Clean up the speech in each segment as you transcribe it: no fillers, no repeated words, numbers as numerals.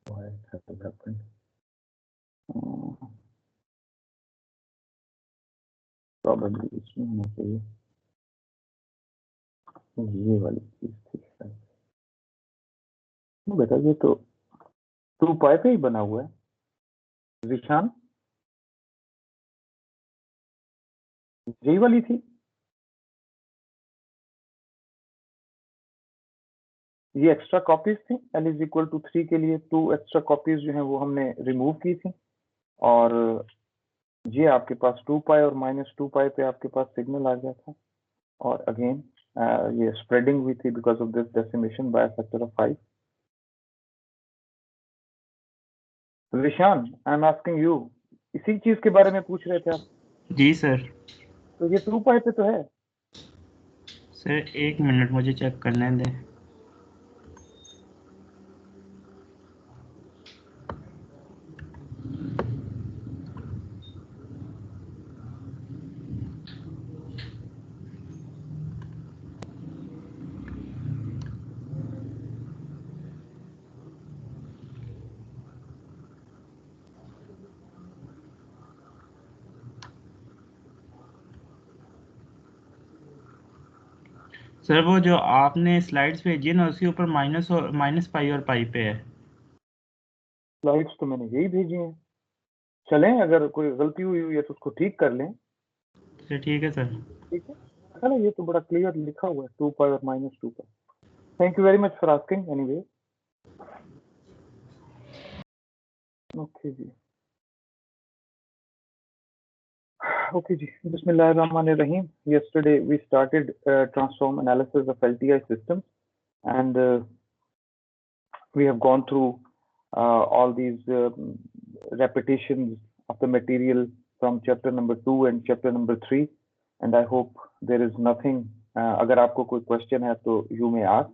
Why it has happened? Probably इसमें होना चाहिए, ये वाली चीज थी शायद। बेटा ये तो 2 पाई पे ही बना हुआ है विशान, यही वाली थी। ये एक्स्ट्रा कॉपीज थी, l इज इक्वल टू 3 के लिए 2 एक्स्ट्रा कॉपीज जो है वो हमने रिमूव की थी, और ये आपके पास 2 पाई और -2 पाई पे आपके पास सिग्नल आ गया था, और अगेन ये स्प्रेडिंग हुई थी because of this decimation by factor of 5। Vishan, I am asking you, इसी चीज के बारे में पूछ रहे थे आप? जी सर। तो ये 2 पाई पे तो है। सर 1 मिनट मुझे चेक करने दें। सर वो जो आपने स्लाइड्स भेजी है ना, उसके ऊपर -पाई और पाई पे है। स्लाइड्स तो मैंने यही भेजी हैं। चलें, अगर कोई गलती हुई हुई है तो उसको ठीक कर लें। सर ठीक है सर। ठीक है, चलो ये तो बड़ा क्लियर लिखा हुआ है 2 पाई और -2 pi. Thank you very much for asking anyway. Okay जी, okay ji, Bismillahirrahmanirrahim. Yesterday we started transform analysis of LTI systems, and we have gone through all these repetitions of the material from chapter number 2 and chapter number 3, and I hope there is nothing, agar aapko koi question hai to you may ask.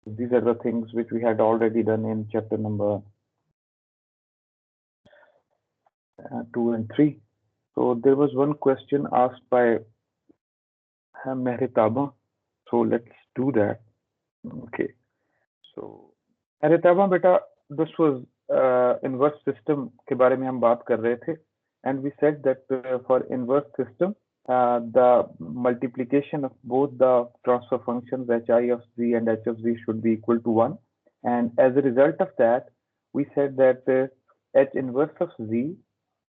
These are the things which we had already done in chapter number 2 and 3. So there was one question asked by Mehritaba, so let's do that. Okay. So अरे तब बेटा, this was inverse system के बारे में हम बात कर रहे थे, and we said that for inverse system the multiplication of both the transfer functions hi of z and h of z should be equal to 1, and as a result of that we said that h inverse of z,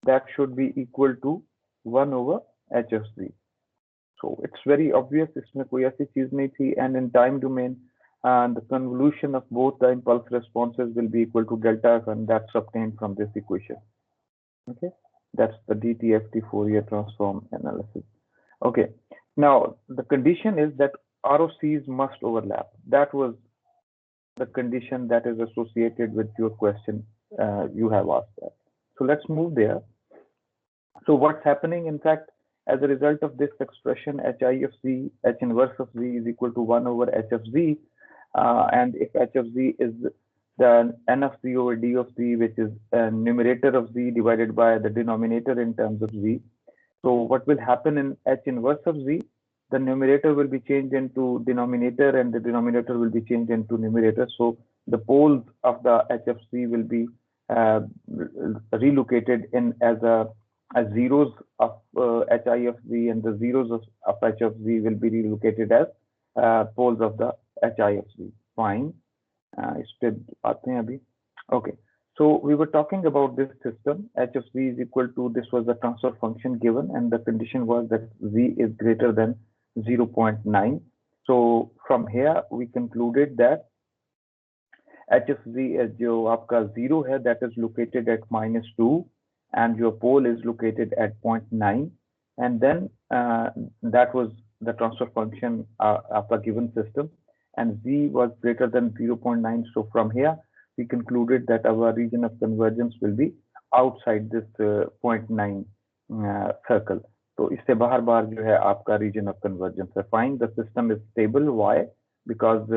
that should be equal to 1 over h of z. So it's very obvious, इसमें कोई ऐसी चीज नहीं थी, and in time domain the convolution of both the impulse responses will be equal to delta f, and that's obtained from this equation. Okay, that's the DTFT Fourier transform analysis. Okay, now the condition is that ROCs must overlap. That was the condition that is associated with your question you have asked that. So let's move there. So what's happening, in fact, as a result of this expression, hi of z, h inverse of z is equal to 1 over h of z, and if h of z is the n of z over d of z, which is numerator of z divided by the denominator in terms of z. So what will happen in h inverse of z? The numerator will be changed into denominator, and the denominator will be changed into numerator. So the poles of the h of z will be uh, relocated in as zeros of hi of z, and the zeros of h of z will be relocated as poles of the hi of z. Fine. इस पे आते हैं अभी. Okay. So we were talking about this system. H of z is equal to, this was the transfer function given, and the condition was that z is greater than 0.9. So from here we concluded that h of z जो आपका 0 है, that is located at -2, and your pole is located at 0.9, and then that was the transfer function of a given system, and z was greater than 0.9. So from here we concluded that our region of convergence will be outside this 0.9 circle. तो इससे बाहर जो है आपका region of convergence है. Find the system is stable. Why? Because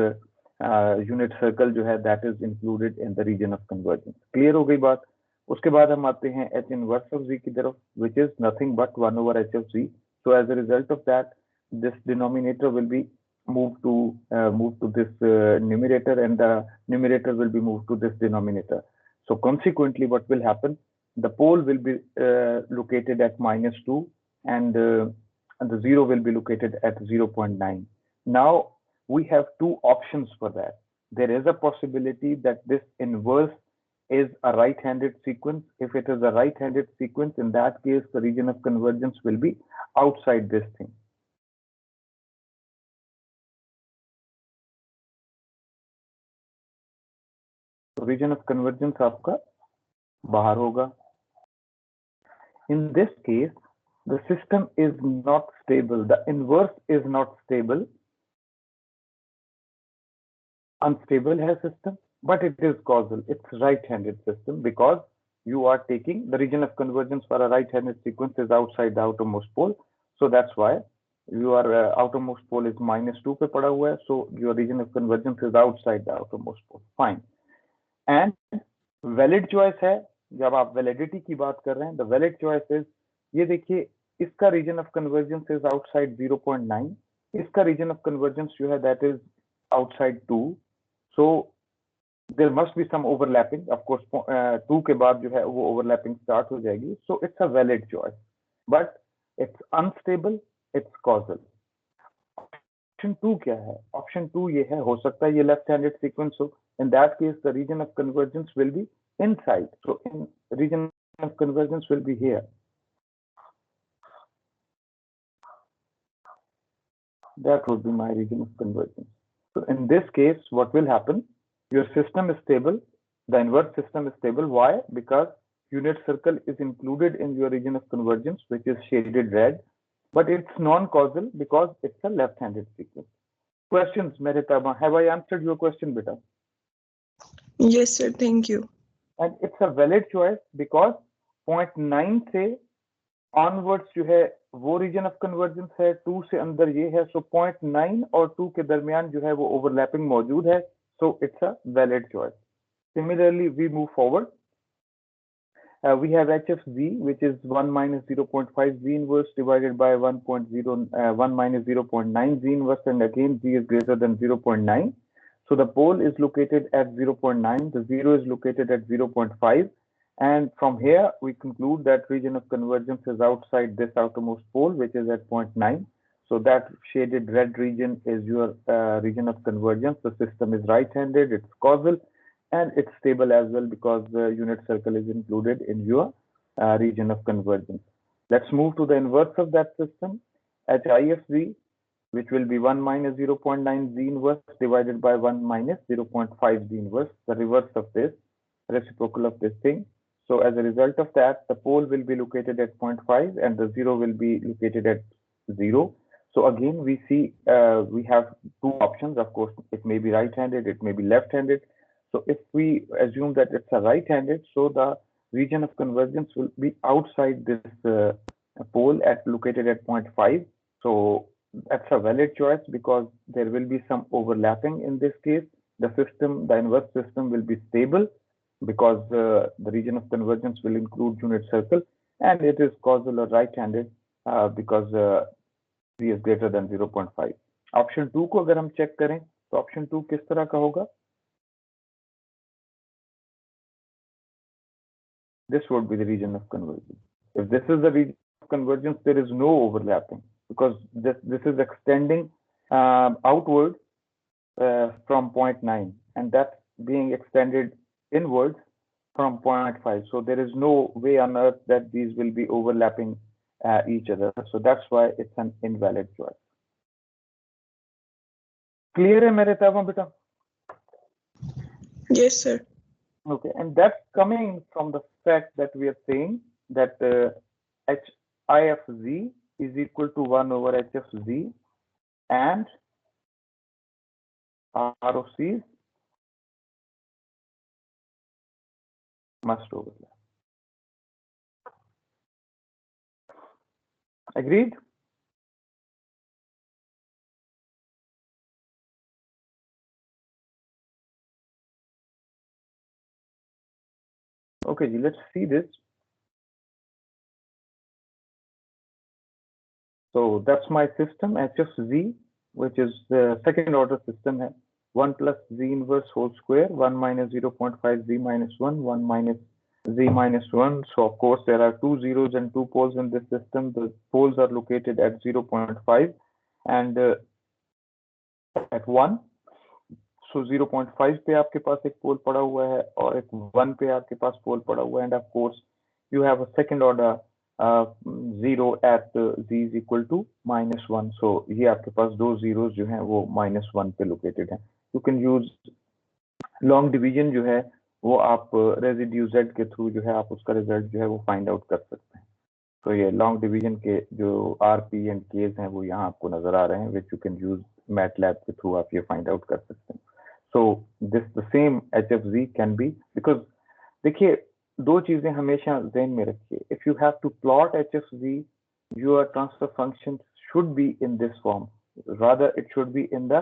unit circle जो है that is included in the region of convergence. Clear हो गई बात? उसके बाद हम आते हैं h inverse of z की तरफ, which is nothing but 1 over h of z. So as a result of that, this denominator will be move to this numerator, and the numerator will be moved to this denominator. So consequently, what will happen? The pole will be located at -2, and the 0 will be located at 0.9. Now we have two options for that. There is a possibility that this inverse is a right-handed sequence. If it is a right-handed sequence, in that case, the region of convergence will be outside this thing. So region of convergence आपका बाहर होगा. In this case, the system is not stable. The inverse is not stable. Unstable है system, but it is causal. It's right-handed system because you are taking the region of convergence for a right-handed sequence is outside the outermost pole. So that's why your outermost pole is -2 पे पड़ा हुआ है. So your region of convergence is outside the outermost pole. Fine. And valid choice है. जब आप validity की बात कर रहे हैं, the valid choice is, ये देखिए, इसका region of convergence is outside 0.9. इसका region of convergence जो है that is outside 2. So there must be some overlapping. Of course, 2 के बाद जो है वो overlapping start हो जाएगी. So it's a valid choice, but it's unstable. It's causal. Option 2 क्या है? Option 2 ये है, हो सकता है ये left-handed sequence हो. In that case, the region of convergence will be inside. So in region of convergence will be here. That would be my region of convergence. So in this case, what will happen? Your system is stable. The inverse system is stable. Why? Because unit circle is included in your region of convergence, which is shaded red, but it's non-causal because it's a left-handed sequence. Questions, Meritama? Have I answered your question, beta? Yes, sir. Thank you. And it's a valid choice because 0.9 से onwards जो है वो region of convergence है, 2 से अंदर ये है. So 0.9 और 2 के दरमियान जो है वो overlapping मौजूद है. So it's a valid choice. Similarly, we move forward. We have HFZ, which is 1 minus 0.5 Z inverse divided by 1 minus 0.9 Z inverse, and again Z is greater than 0.9. So the pole is located at 0.9, the 0 is located at 0.5, and from here we conclude that region of convergence is outside this outermost pole, which is at 0.9. So that shaded red region is your region of convergence. The system is right-handed, it's causal, and it's stable as well because the unit circle is included in your region of convergence. Let's move to the inverse of that system, HIFZ, which will be 1 minus 0.9 Z inverse divided by 1 minus 0.5 Z inverse, the reverse of this, reciprocal of this thing. So as a result of that, the pole will be located at 0.5 and the 0 will be located at 0. So again, we see we have two options. Of course, it may be right-handed, it may be left-handed. So if we assume that it's a right-handed, so the region of convergence will be outside this pole located at 0.5. So that's a valid choice because there will be some overlapping in this case. The system, the inverse system will be stable because the region of convergence will include unit circle, and it is causal or right-handed because Z is greater than 0.5. Option 2 को अगर हम check करें तो option 2 किस तरह का होगा? This would be the region of convergence. If this is the region of convergence, there is no overlapping because this is extending outward from 0.9, and that's being extended inwards from 0.5. So there is no way on earth that these will be overlapping each other. So that's why it's an invalid choice. Clear है मेरे तब बेटा? Yes, sir. Okay, and that's coming from the fact that we are saying that HIFZ is equal to 1 over HFZ, and ROCs must overlap. Agreed? Okay, let's see this. So that's my system, HFZ. which is the second order system है, 1 plus z inverse whole square, 1 minus 0.5 z minus 1, 1 minus z minus 1. So of course there are two zeros and two poles in this system. The poles are located at 0.5 and at 1. So 0.5 पे आपके पास एक पोल पड़ा हुआ है और एक 1 पे आपके पास पोल पड़ा हुआ है, and of course you have a second order 0 at z is equal to -1. So ये आपके पास दो zeros जो हैं वो -1 पे located हैं. You can use long division जो है वो आप रेजिड्यू z के थ्रू जो है आप उसका रिजल्ट जो है वो फाइंड आउट कर सकते हैं. तो ये लॉन्ग डिवीजन के जो RP एंड Ks हैं वो यहाँ आपको नजर आ रहे हैं, which you can use MATLAB के थ्रू आप ये फाइंड आउट कर सकते हैं. So this the same HFZ can be, because देखिए दो चीजें हमेशा ध्यान में रखिए. If you have to plot HFZ, your transfer function should be in this form. Rather it should be in the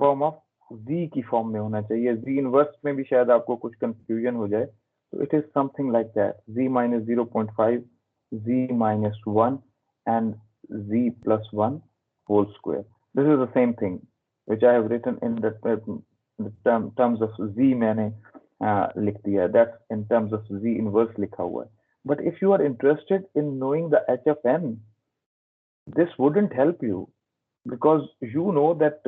form of Z की form में होना चाहिए. Z इनवर्स में भी शायद आपको कुछ कंफ्यूजन हो जाए. So it is something like that. Z minus 0.5, Z minus 1 and Z plus 1 whole square. This is the same thing which I have written in the terms of Z मैंने लिख दिया. That's in terms of Z inverse लिखा हुआ है. But if you are interested in knowing the HFN, this wouldn't help you, because you know that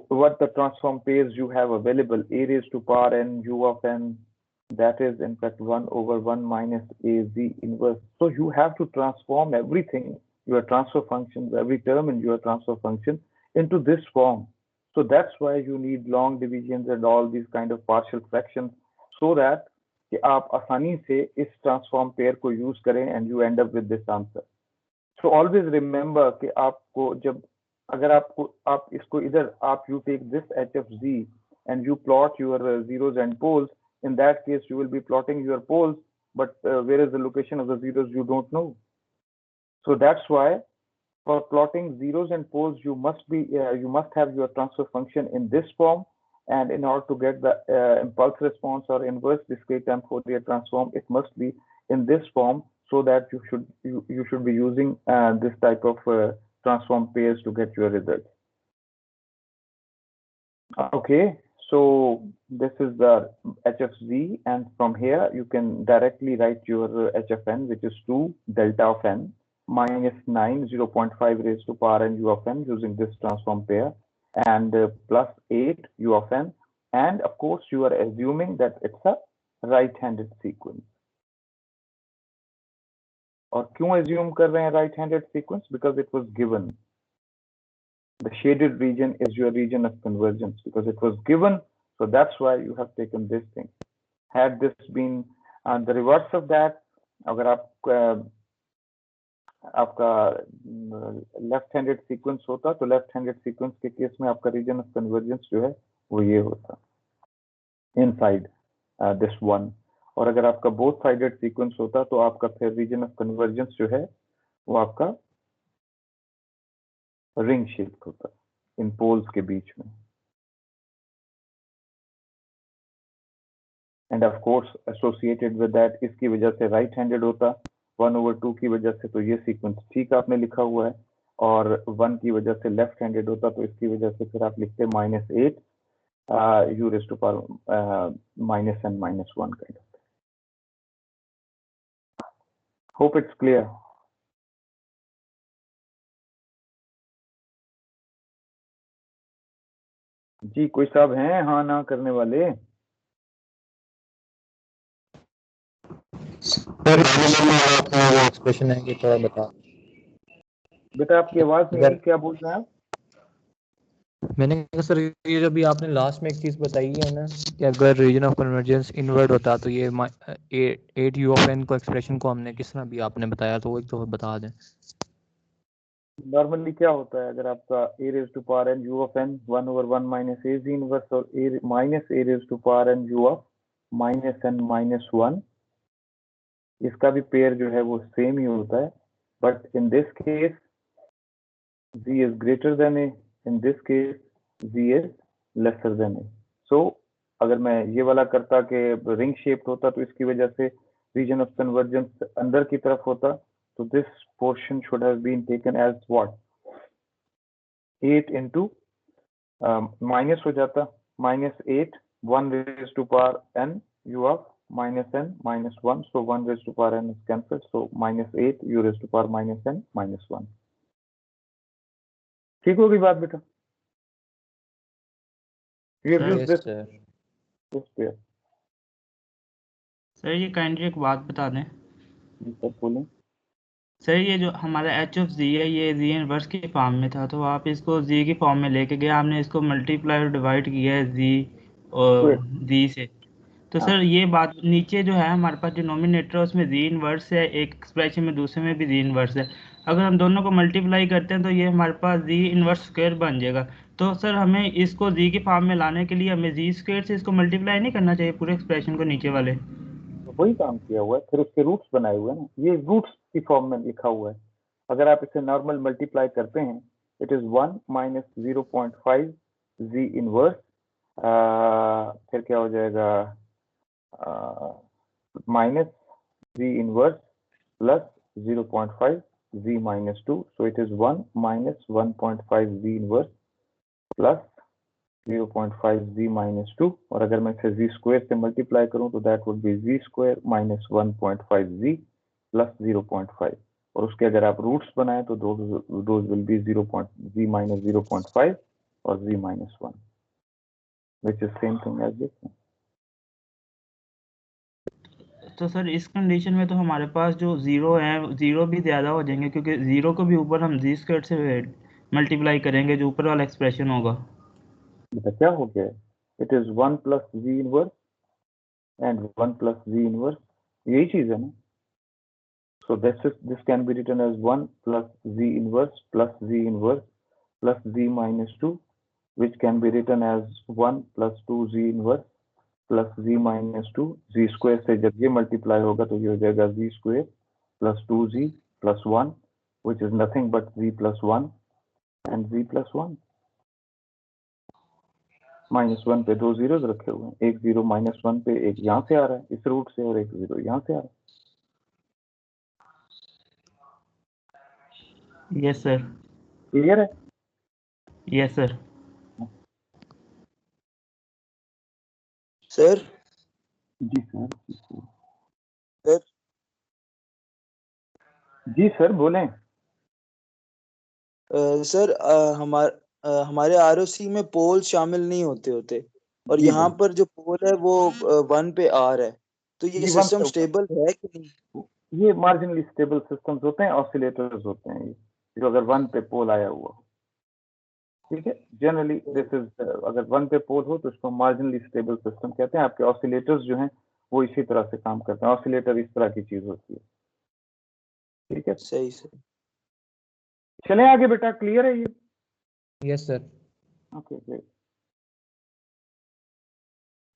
what the transform pairs you have available, a raised to power n u of n, that is in fact 1 over 1 minus a z inverse. So you have to transform everything, your transfer functions, every term in your transfer function into this form. So that's why you need long divisions and all these kind of partial fractions, so that कि आप आसानी से इस transform pair को use करें and you end up with this answer. So always remember कि आपको जब अगर आप इसको इधर आप you take this h of z and you plot your zeros and poles, in that case you will be plotting your poles, but where is the location of the zeros you don't know. So that's why for plotting zeros and poles you must have your transfer function in this form, and in order to get the impulse response or inverse discrete time Fourier transform, it must be in this form, so that you should be using this type of transform pairs to get your results. Okay, so this is the HFZ, and from here you can directly write your HFN, which is 2 delta of n minus 9 0.5 raised to power n u of n using this transform pair, and plus 8 u of n, and of course you are assuming that it's a right-handed sequence. और क्यों assume कर रहे हैं right-handed sequence? Because it was given. The shaded region is your region of convergence, because it was given, so that's why you have taken this thing. Had this been the reverse of that, अगर आपका left-handed sequence होता तो left-handed sequence के case में आपका reason of convergence जो है वो ये होता, इनसाइड दिस वन. और अगर आपका बोथ साइडेड सीक्वेंस होता तो आपका फिर रीजन ऑफ कन्वर्जेंस जो है वो आपका रिंग शेप होता इन पोल्स के बीच में. And of course associated with that, इसकी वजह से राइट हैंडेड होता 1/2 की वजह से, तो ये सीक्वेंस ठीक आपने लिखा हुआ है. और 1 की वजह से लेफ्ट हैंडेड होता तो इसकी वजह से फिर आप लिखते -8 u raised to power -n -1 kind of. Hope it's clear. जी कोई साहब हैं हाँ ना करने वाले? सर एक्सप्रेशन है कि थोड़ा बता. बेटा आपकी आवाज नहीं, क्या बोल रहे हैं आप? मैंने कहा सर ये जो भी आपने लास्ट में एक चीज बताई है ना कि अगर रीजन ऑफ कन्वर्जेंस इनवर्ट होता तो ये 8 u of n को एक्सप्रेशन को हमने किस तरह भी आपने बताया, तो वो एक तो बता दें. नॉर्मली क्या होता है, अगर आपका a raised to power n u of n 1/1 minus a z inverse और a minus a raised to power n u of -n -1, इसका भी पेयर जो है वो सेम ही होता है, but in this case z is greater than a, in this case z is lesser than a. So अगर मैं ये वाला करता कि रिंग शेप्ड होता तो इसकी वजह से रीजन ऑफ कन्वर्जेंस अंदर की तरफ होता, तो this portion should have been taken as what, 8 into minus हो जाता -8 1 raised to power n u of -n -1, so 1 raised to power n is cancelled, so -8 u raised to power -n -1. ठीक होगी बात बेटा? You have Sir, used yes this sir pair. Sir ये kindly एक बात बता दें जी सर बोलें। सर, ये जो हमारा एच ऑफ जी है ये जी इनवर्स के फॉर्म में था, तो आप इसको जी की फॉर्म में लेके गए, आपने इसको मल्टीप्लाई और डिवाइड किया है जी और जी से। तो हाँ। सर ये बात नीचे जो है हमारे पास डिनोमिनेटर है उसमें जी इनवर्स है, एक एक्सप्रेशन में दूसरे में भी जी इनवर्स है। अगर हम दोनों को मल्टीप्लाई करते हैं तो ये हमारे पास जी इनवर्स स्क्वायर बन जाएगा। तो सर हमें इसको जी की फॉर्म में लाने के लिए हमें जी स्क्वायर से इसको मल्टीप्लाई नहीं करना चाहिए पूरे एक्सप्रेशन को नीचे वाले? तो वही काम किया हुआ है, फिर उसके रूट्स बनाए हुए हैं ना, ये रूट्स की फॉर्म में लिखा हुआ है। अगर आप इसे नॉर्मल मल्टीप्लाई करते हैं, it is 1 minus 0.5 z inverse, फिर क्या हो जाएगा, minus z inverse plus 0.5 z minus 2, so it is 1 minus 1.5 z inverse plus 0.5 z minus 2, और अगर मैं इसे z स्क्वायर से मल्टीप्लाई करूं तो that would be z square minus 1.5 z plus 0.5, और उसके अगर आप रूट्स बनाएं तो those will be 0.z minus 0.5 और z minus 1, which is same thing as this. तो सर इस कंडीशन में तो हमारे पास जो जीरो है जीरो भी ज़्यादा हो जाएंगे, क्योंकि जीरो को भी ऊपर हम जी स्क्वायर से मल्टीप्लाई करेंगे जो ऊपर वाला एक्सप्रेशन होगा। बेटा क्या हो गया, it is 1 plus z inverse and 1 plus z inverse, यही चीज है ना। So this can be written as 1 plus z inverse plus z inverse plus z minus 2, which can be written as 1 plus 2z inverse plus z minus 2, z square से जब ये multiply होगा तो ये हो जाएगा z square plus 2z plus 1, which is nothing but z plus 1 and z plus 1. -1 पे दो जीरोस रखे हुए हैं, एक जीरो -1 पे एक यहाँ से आ रहा है इस रूट से और एक जीरो यहाँ से आ रहा है। Yes sir. क्लियर है? Yes sir. सर जी सर। सर जी सर बोलें। सर हमारे आरओसी में पोल शामिल नहीं होते और जी यहाँ बिल्कुल। पर जो पोल है वो 1 पे आर है, तो ये जी, 1 सिस्टम पे स्टेबल है कि नहीं? ये मार्जिनली स्टेबल सिस्टम्स होते हैं, ऑसिलेटर्स होते हैं ये, जो अगर 1 पे पोल आया हुआ हो, ठीक है। जनरली दिस इज, अगर 1 पे पोल हो तो इसको मार्जिनली स्टेबल सिस्टम कहते हैं। आपके ऑसिलेटर्स जो हैं वो इसी तरह से काम करते हैं, ऑसिलेटर इस तरह की चीज होती है, ठीक है। सही सर। चलें आगे बेटा, क्लियर है ये? Yes sir. Okay great,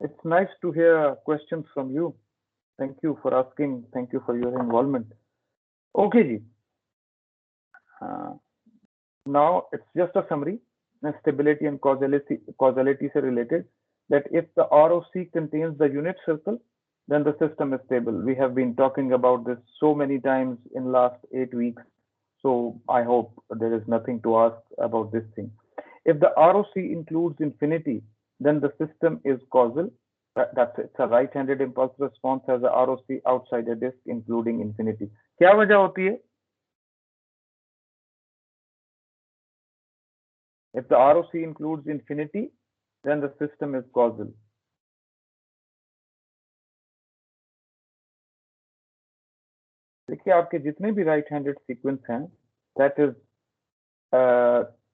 it's nice to hear questions from you, thank you for asking, thank you for your involvement. Okay जी, now it's just a summary, stability and causality से related, that if the ROC contains the unit circle, then the system is stable. We have been talking about this so many times in last 8 weeks, so I hope there is nothing to ask about this thing. If the ROC includes infinity, then the system is causal. That's it. It's a right-handed impulse response has a ROC outside a disk including infinity. क्या वजह होती है? If the ROC includes infinity, then the system is causal. देखिए आपके जितने भी right handed sequence हैं, that is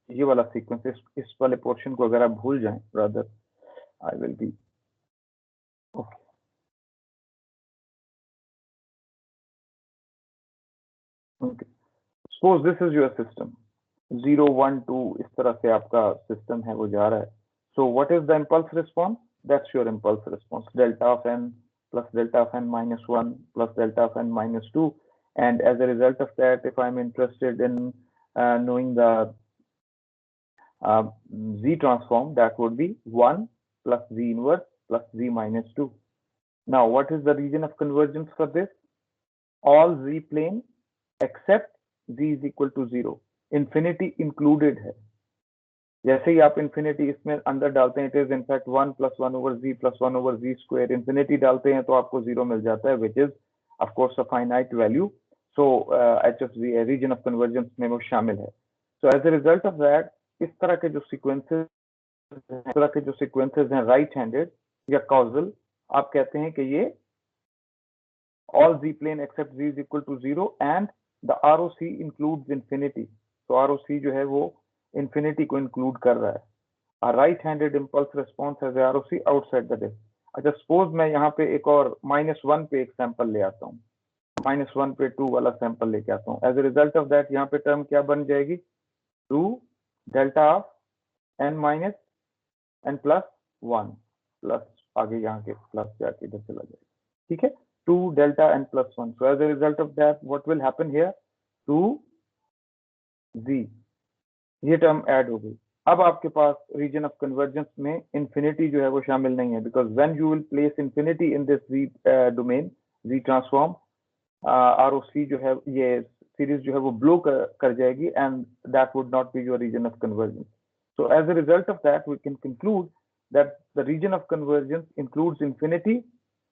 ये वाला सीक्वेंस, इस वाले पोर्शन को अगर आप भूल जाएं, rather I will be okay. Suppose this is your system, 0 1 2 इस तरह से आपका सिस्टम है वो जा रहा है। So what is the impulse response? That's your impulse response, delta of n plus delta of n minus 1 plus delta of n minus 2, and as a result of that, if I'm interested in knowing the z transform, that would be 1 plus z inverse plus z minus 2. Now what is the region of convergence for this? All z plane except z is equal to 0, infinity included है, जैसे ही आप infinity इसमें अंदर डालते हैं, it is in fact 1 + 1 over z + 1 over z², infinity डालते हैं तो आपको 0 मिल जाता है, which is of course a finite value. So HFZ region of convergence में वो शामिल है। So as a result of that, इस तरह के जो सीक्वेंसेस हैं राइट हैंडेड या कॉजल, आप कहते हैं कि ये all z plane except z is equal to 0 and the ROC includes infinity। तो ROC जो है वो infinity को include कर रहा है। A right-handed impulse response has a ROC outside the disk। अच्छा, suppose मैं यहाँ पे एक और -1 पे एक सैंपल ले आता हूँ, -1 पे 2 वाला सैंपल लेके आता हूँ। As a result of that यहाँ पे टर्म क्या बन जाएगी, 2 delta of n minus n plus 1 plus आगे यहाँ के प्लस जाके इधर चला जाएगा, ठीक है, 2 delta n plus 1। So as a result of that, what will happen here, 2z, ये टर्म ऐड हो गई। अब आपके पास रीजन ऑफ कन्वर्जेंस में इंफिनिटी जो है वो शामिल नहीं है, because when you will place infinity in this z domain, z transform, ROC जो है ये सीरीज जो है वो ब्लो कर जाएगी and that would not be your region of convergence. So as a result of that, we can conclude that the region of convergence includes infinity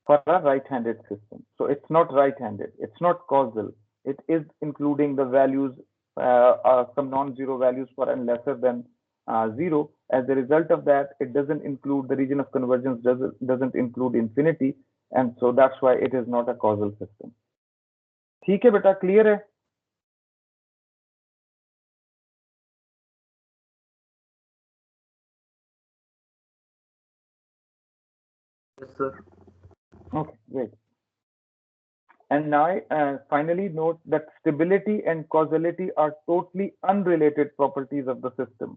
for a right-handed system. So it's not right-handed, it's not causal, it is including the values, some non-zero values for n lesser than 0. As a result of that, it doesn't include, the region of convergence doesn't include infinity, and so that's why it is not a causal system। ठीक है बेटा, clear है? Yes, sir. Okay, great। And now, finally note that stability and causality are totally unrelated properties of the system।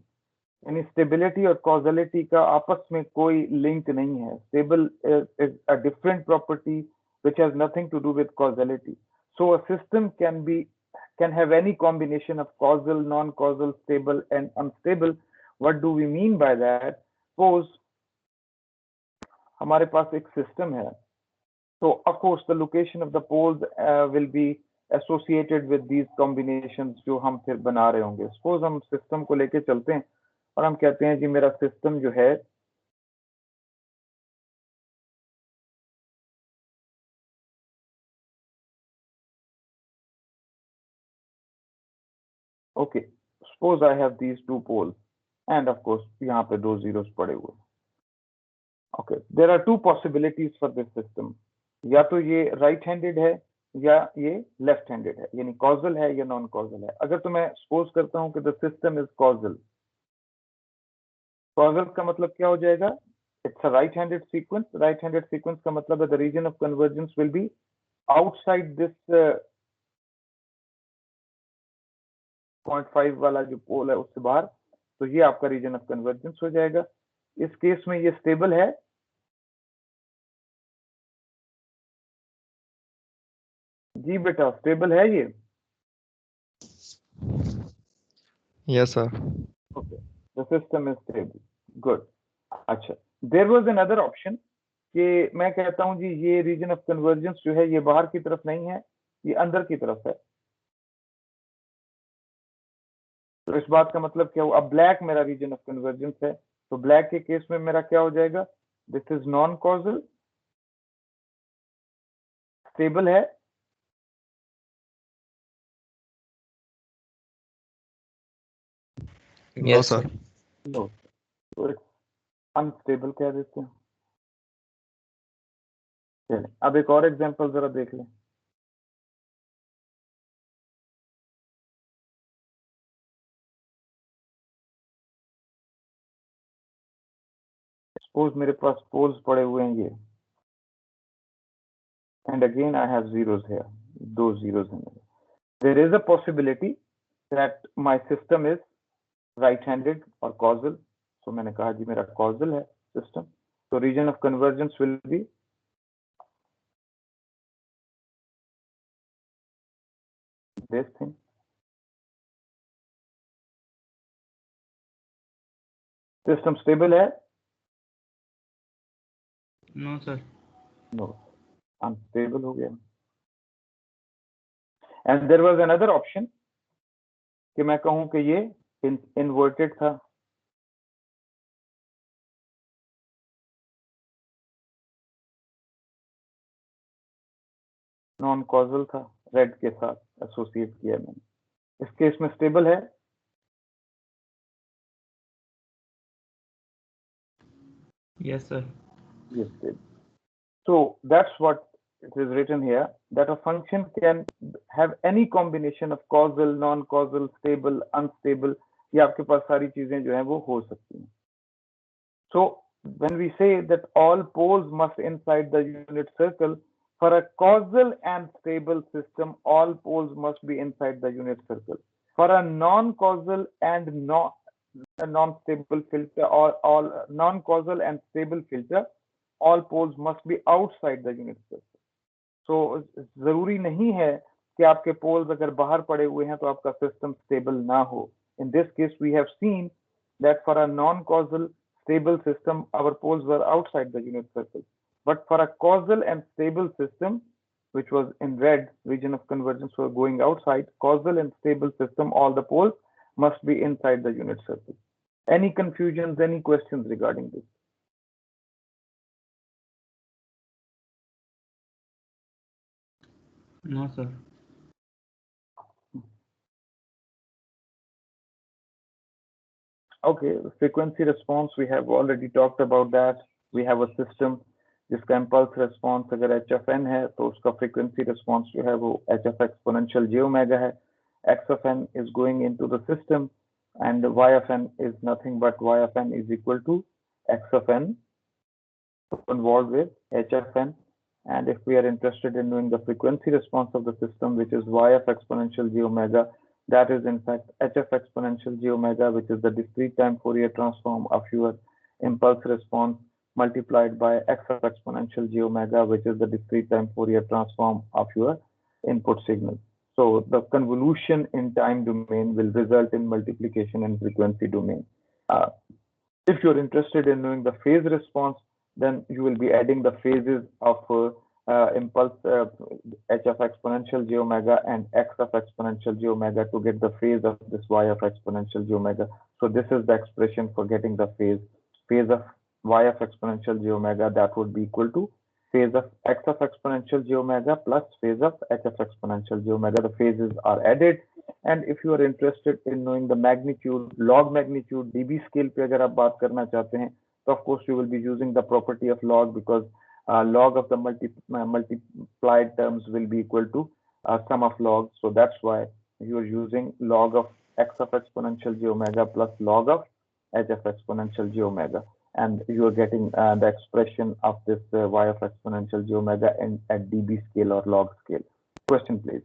यानी stability और causality का आपस में कोई link नहीं है। Stable is a different property which has nothing to do with causality। So a system can have any combination of causal, non-causal, stable and unstable। What do we mean by that? Suppose हमारे पास एक system है, so of course the location of the poles will be associated with these combinations जो हम फिर बना रहे होंगे। Suppose हम system को लेके चलते हैं और हम कहते हैं जी मेरा system जो है okay, suppose I have these two poles and of course यहाँ पे दो zeros पड़े हुए। Okay, there are two possibilities for this system। या तो ये right handed है या ये लेफ्ट हैंडेड है, यानी कॉजल है या नॉन कॉजल है। अगर तो मैं सपोज करता हूं कि the system is causal, causal का मतलब क्या हो जाएगा, it's a right handed sequence. Right handed sequence का मतलब है the region of convergence will be outside this 0.5 वाला जो पोल है उससे बाहर, तो ये आपका रीजन ऑफ कन्वर्जेंस हो जाएगा। इस केस में ये स्टेबल है, जी बेटा स्टेबल है ये, Yes, sir. okay, the system is stable, good। अच्छा, there was another option कि मैं कहता हूं जी ये रीजन ऑफ कन्वर्जेंस जो है ये बाहर की तरफ नहीं है, ये अंदर की तरफ है। तो इस बात का मतलब क्या हुआ, अब ब्लैक मेरा रीजन ऑफ कन्वर्जेंस है, तो ब्लैक के केस में मेरा क्या हो जाएगा, this is non causal, stable है, No, sir. नो, तो अनस्टेबल कह देते हैं। चलिए अब एक और एग्जांपल जरा देख लें। सपोज मेरे पास पोल्स पड़े हुए हैं ये, and again I have zeros here, दो जीरोस हैं। There is a possibility that my system is right handed और कॉजल। तो मैंने कहा जी मेरा कॉजल है सिस्टम, तो region of convergence will be this thing। System stable है, नो सर। नो, अनस्टेबल हो गया। And there was another option कि मैं कहूं कि ये इन्वर्टेड था, नॉन कॉजल था, रेड के साथ एसोसिएट किया मैंने। इस केस में स्टेबल है? Yes sir. Yes, stable. So that's what it is written here, that a function can have any combination of causal, non-causal, stable, unstable. ये आपके पास सारी चीजें जो हैं वो हो सकती हैं। So when we say that all poles must inside the unit circle, for a causal and stable system, all poles must be inside the unit circle. For a non-causal and non-stable filter, or all non-causal and stable filter, all poles must be outside the unit circle. So जरूरी नहीं है कि आपके poles अगर बाहर पड़े हुए हैं तो आपका system stable ना हो. In this case, we have seen that for a non-causal stable system, our poles were outside the unit circle. But for a causal and stable system, which was in red, region of convergence were going outside, causal and stable system, all the poles must be inside the unit circle. Any confusions, any questions regarding this? No sir. Okay, frequency response, we have already talked about that. We have a system जिसका impulse response अगर h of n है तो उसका frequency response जो है वो h of exponential j omega है. X of n is going into the system and y of n is nothing but y of n is equal to x of n involved with h of n. And if we are interested in knowing the frequency response of the system, which is y of exponential j omega, that is in fact h of exponential j omega, which is the discrete time Fourier transform of your impulse response multiplied by x of exponential j omega, which is the discrete time Fourier transform of your input signal. So the convolution in time domain will result in multiplication in frequency domain. If you're interested in knowing the phase response, then you will be adding the phases of impulse h of exponential j omega and x of exponential j omega to get the phase of this y of exponential j omega. So this is the expression for getting the phase of y of exponential j omega, that would be equal to phase of x of exponential j omega plus phase of h of exponential j omega. The phases are added. And if you are interested in knowing the magnitude, log magnitude, dB scale पे अगर आप बात करना चाहते हैं, so of course you will be using the property of log, because log of the multiplied terms will be equal to sum of logs. So that's why you are using log of x of exponential j omega plus log of h of exponential j omega, and you are getting the expression of this y of exponential j omega at dB scale or log scale. Question please.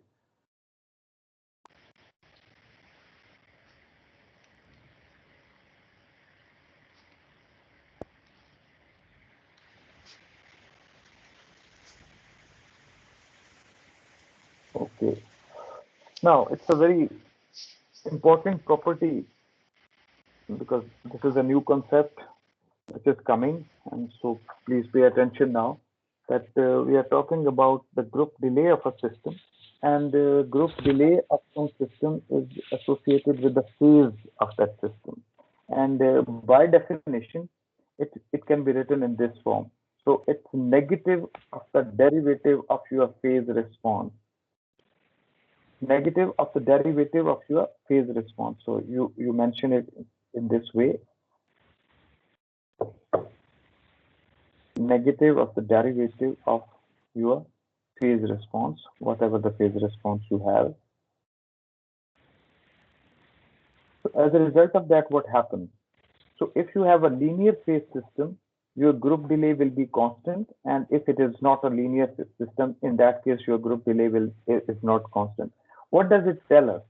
Okay. Now it's a very important property because this is a new concept which is coming, and so please pay attention now that we are talking about the group delay of a system, and group delay of some system is associated with the phase of that system, and by definition it can be written in this form. So it's negative of the derivative of your phase response. Negative of the derivative of your phase response. So you mention it in this way. Negative of the derivative of your phase response, whatever the phase response you have. So as a result of that, what happens? So if you have a linear phase system, your group delay will be constant, and if it is not a linear system, in that case your group delay is not constant. What does it tell us?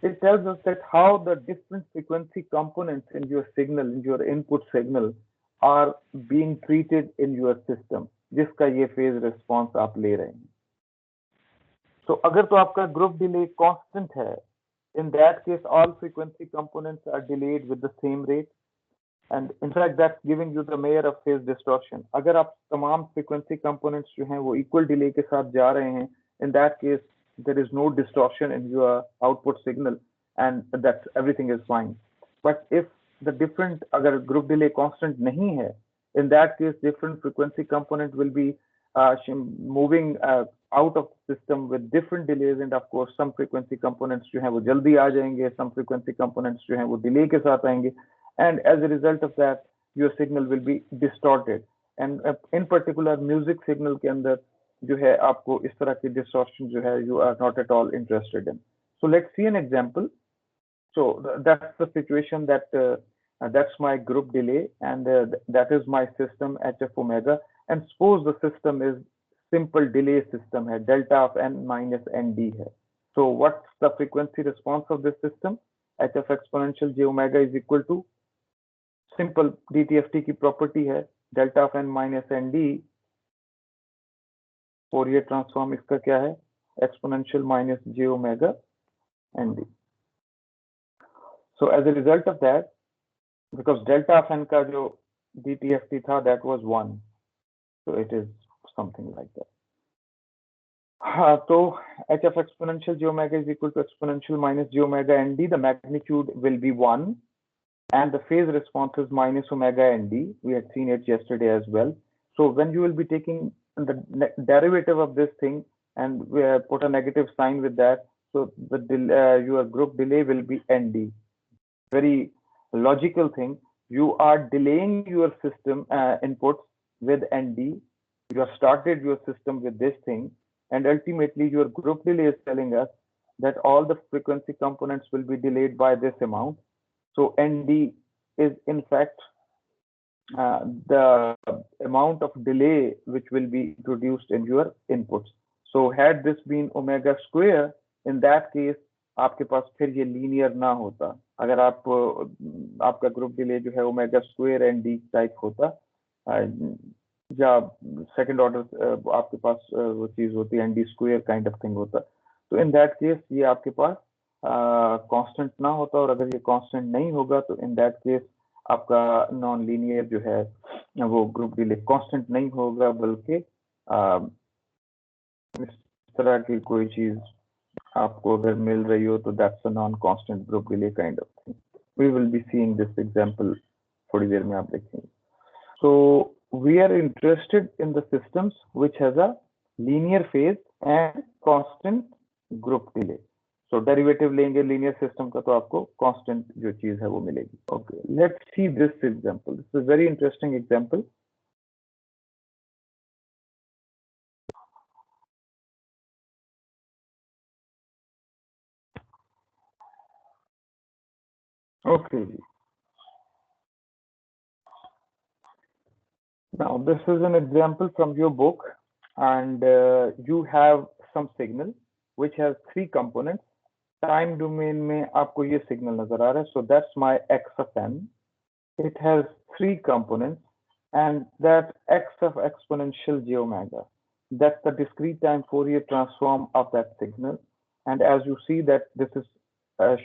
It tells us that how the different frequency components in your signal, in your input signal, are being treated in your system, जिसका ये phase response आप ले रहे हैं. So अगर तो आपका group delay constant है, in that case all frequency components are delayed with the same rate, and in fact that's giving you the measure of phase distortion. अगर आप तमाम frequency components जो हैं वो equal delay के साथ जा रहे हैं, in that case there is no distortion in your output signal, and that everything is fine. But if the different अगर group delay constant नहीं है, in that case different frequency component will be moving out of the system with different delays, and of course some frequency components जो हैं वो जल्दी आ जाएंगे, some frequency components जो हैं वो delay के साथ आएंगे, and as a result of that your signal will be distorted, and in particular music signal के अंदर जो है आपको इस तरह की distortion जो है you are not at all interested in. So let's see an example. So that's the situation that that's my group delay, and that is my system HF omega, and suppose the system is simple delay system है, delta of n minus nd है. So what's the frequency response of this system? HF exponential j omega is equal to simple DTFT की property है delta of n minus nd, Fourier transform इसका क्या है? Exponential minus j omega nd. So as a result of that, because delta of n का जो DTFT था that was 1, so it is something like that. So HF exponential j omega is equal to exponential minus j omega nd. The magnitude will be 1, and the phase response is minus omega nd. We had seen it yesterday as well. So when you will be taking the derivative of this thing and we put a negative sign with that, so the your group delay will be nd. Very logical thing. You are delaying your system inputs with nd. You have started your system with this thing, and ultimately your group delay is telling us that all the frequency components will be delayed by this amount. So nd is in fact the amount of delay which will be introduced in your inputs. So had this been omega square, in that case आपके पास फिर ये linear ना होता. अगर आपका group delay जो है omega square and D type होता, या सेकंड ऑर्डर आपके पास वो चीज होती है and D square kind of thing होता, तो इन दैट केस ये आपके पास कांस्टेंट ना होता, और अगर ये कांस्टेंट नहीं होगा तो इन दैट केस आपका नॉन लीनियर जो है वो ग्रुप डिले कांस्टेंट नहीं होगा, बल्कि इस तरह की कोई चीज आपको अगर मिल रही हो तो that's a non constant group delay kind of thing. We will be seeing this example थोड़ी देर में आप देखेंगे. So we are interested in the systems which has a linear phase and constant group delay. So derivative लेंगे linear system का तो आपको constant जो चीज है वो मिलेगी. Okay, let's see this example. This is very interesting example. Okay. Now this is an example from your book, and you have some signal which has 3 components. Time domain में आपको ये signal नजर आ रहा है. So that's my x of n. It has 3 components, and that x of exponential j omega. That's the discrete time Fourier transform of that signal. And as you see that this is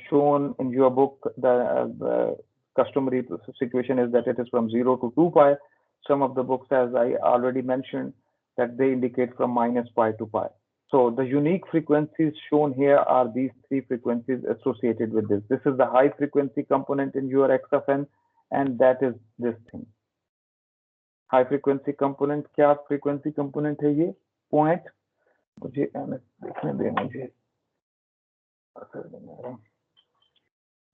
shown in your book, the customary situation is that it is from 0 to 2 pi. Some of the books, as I already mentioned, that they indicate from minus pi to pi. So the unique frequencies shown here are these 3 frequencies associated with this. This is the high frequency component in your x of n, and that is this thing. High frequency component, क्या frequency component है ये? Point, मुझे देखने दें मुझे.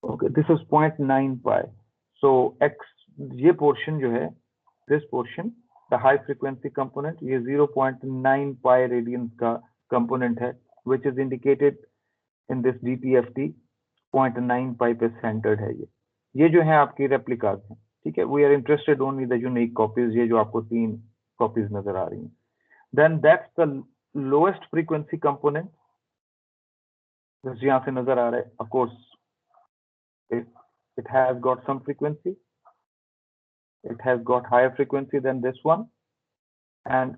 Okay, this is 0.9 pi. So x, ये portion जो है, this portion, the high frequency component, ये 0.9 pi radians का component है, which is indicated in this DTFT. 0.9 pi पे centered है ये जो है आपकी replicas हैं, ठीक है. We are interested only the unique copies, ये जो आपको 3 copies नजर आ रही हैं. Then that's the lowest frequency component. यहाँ से नजर आ रहा है. Of course, it has got some frequency. It has got higher frequency than this one, and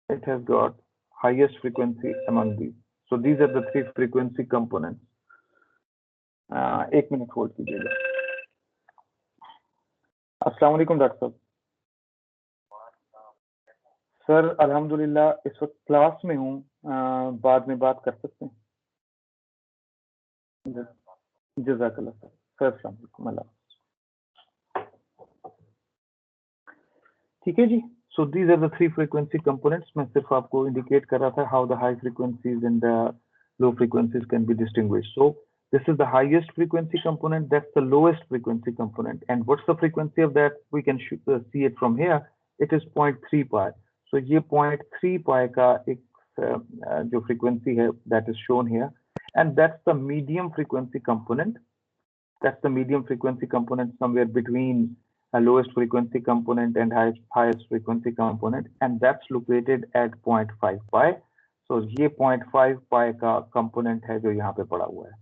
it has got highest frequency among these. So these are the 3 frequency components. 1 minute hold कीजिएगा. अस्सलाम वालेकुम doctor साहब. Sir अल्हम्दुलिल्लाह इस वक्त class में हूँ, बाद में बात कर सकते हैं. जज़ाकल्लाह सर. अस्सलाम वालेकुम. ठीक है जी. So these are the three frequency components. मैं सिर्फ आपको indicate कर रहा था how the high frequencies and the low frequencies can be distinguished. So this is the highest frequency component, that's the lowest frequency component. And what's the frequency of that? We can see it from here. It is 0.3 pi. So ये 0.3 pi का एक जो frequency है, that is shown here. And that's the medium frequency component. That's the medium frequency component, somewhere between a lowest frequency component and highest frequency component, and that's located at 0.5 pi. So ये 0.5 pi का component है जो यहाँ पे पड़ा हुआ है,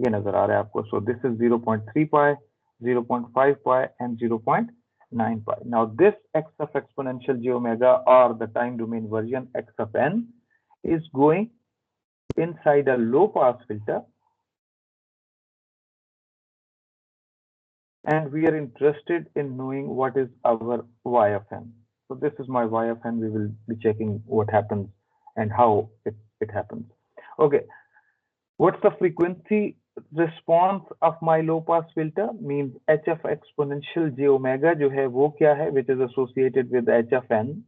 ये नजर आ रहा है आपको. So this is 0.3 pi, 0.5 pi, and 0.9 pi. Now this x of exponential j omega, or the time domain version x of n, is going inside a low pass filter, and we are interested in knowing what is our y of n. So this is my y of n. We will be checking what happens and how it happens. Okay, what's the frequency response of my low pass filter? Means h of exponential j omega जो है वो क्या है, which is associated with h of n.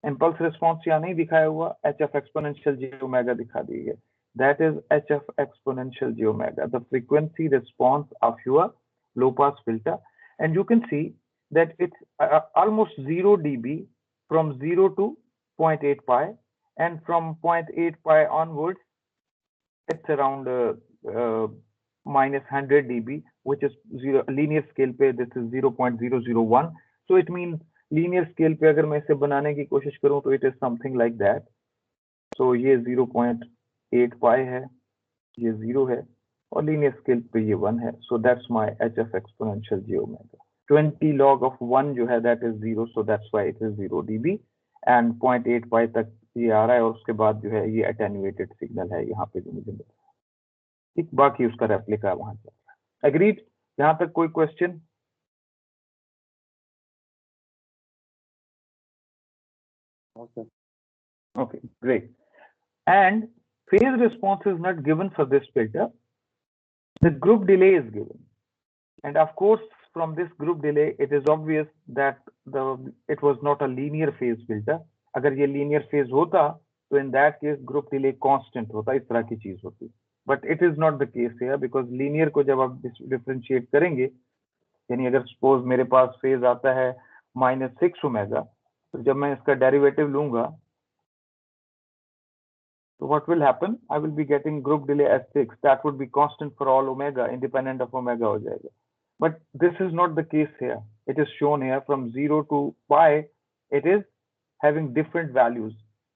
Impulse response यहाँ नहीं दिखाया हुआ, h of exponential j omega दिखा दी है. That is h of exponential j omega, the frequency response of your low pass filter. And you can see that it's almost 0 dB from 0 to 0.8 pi, and from 0.8 pi onwards it's around minus 100 dB, which is zero linear scale पे. This is 0.001. So it means linear scale पे अगर मैं इसे बनाने की कोशिश करूं तो it is something like that. So ये 0.8 pi है, ये 0 है, और linear scale पे ये 1 है. So that's my h of exponential j omega. 20 log of 1 जो है that is 0, so that's why it is 0 dB, and 0.8 pi तक ये आ रहा है, और उसके बाद जो है ये attenuated signal है यहाँ पे जो मुझे मिल रहा है. ठीक, बाकी उसका रेप्लिका वहां चल रहा है. Agreed? यहाँ तक कोई question? Okay, great. And phase response is not given for this filter. The group delay is given, and of course from this group delay it is obvious that it was not a linear phase filter. अगर ये linear phase होता तो in that case group delay constant होता, इस तरह की चीज होती. But it is not the case here, because linear को जब आप differentiate करेंगे, यानी अगर suppose मेरे पास phase आता है -6 ओमेगा, तो जब मैं इसका डेरिवेटिव लूंगा so what will happen? I will be getting group delay as 6. That would be constant for all omega, independent of omega हो जाएगा. But this is not the case here. It is shown here from 0 to pi. It is having different values.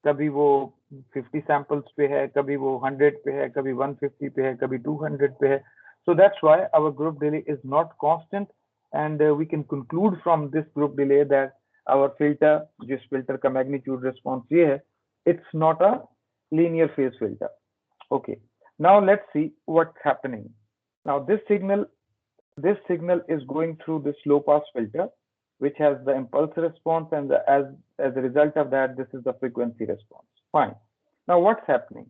कभी वो 50 samples पे है, कभी वो 100 पे है, कभी 150 पे है, कभी 200 पे है. So that's why our group delay is not constant, and we can conclude from this group delay that our filter, जिस filter का magnitude response ये है, it's not a linear phase filter. Okay, now let's see what's happening. Now this signal is going through this low pass filter, which has the impulse response, and as a result of that, this is the frequency response. Fine. Now what's happening?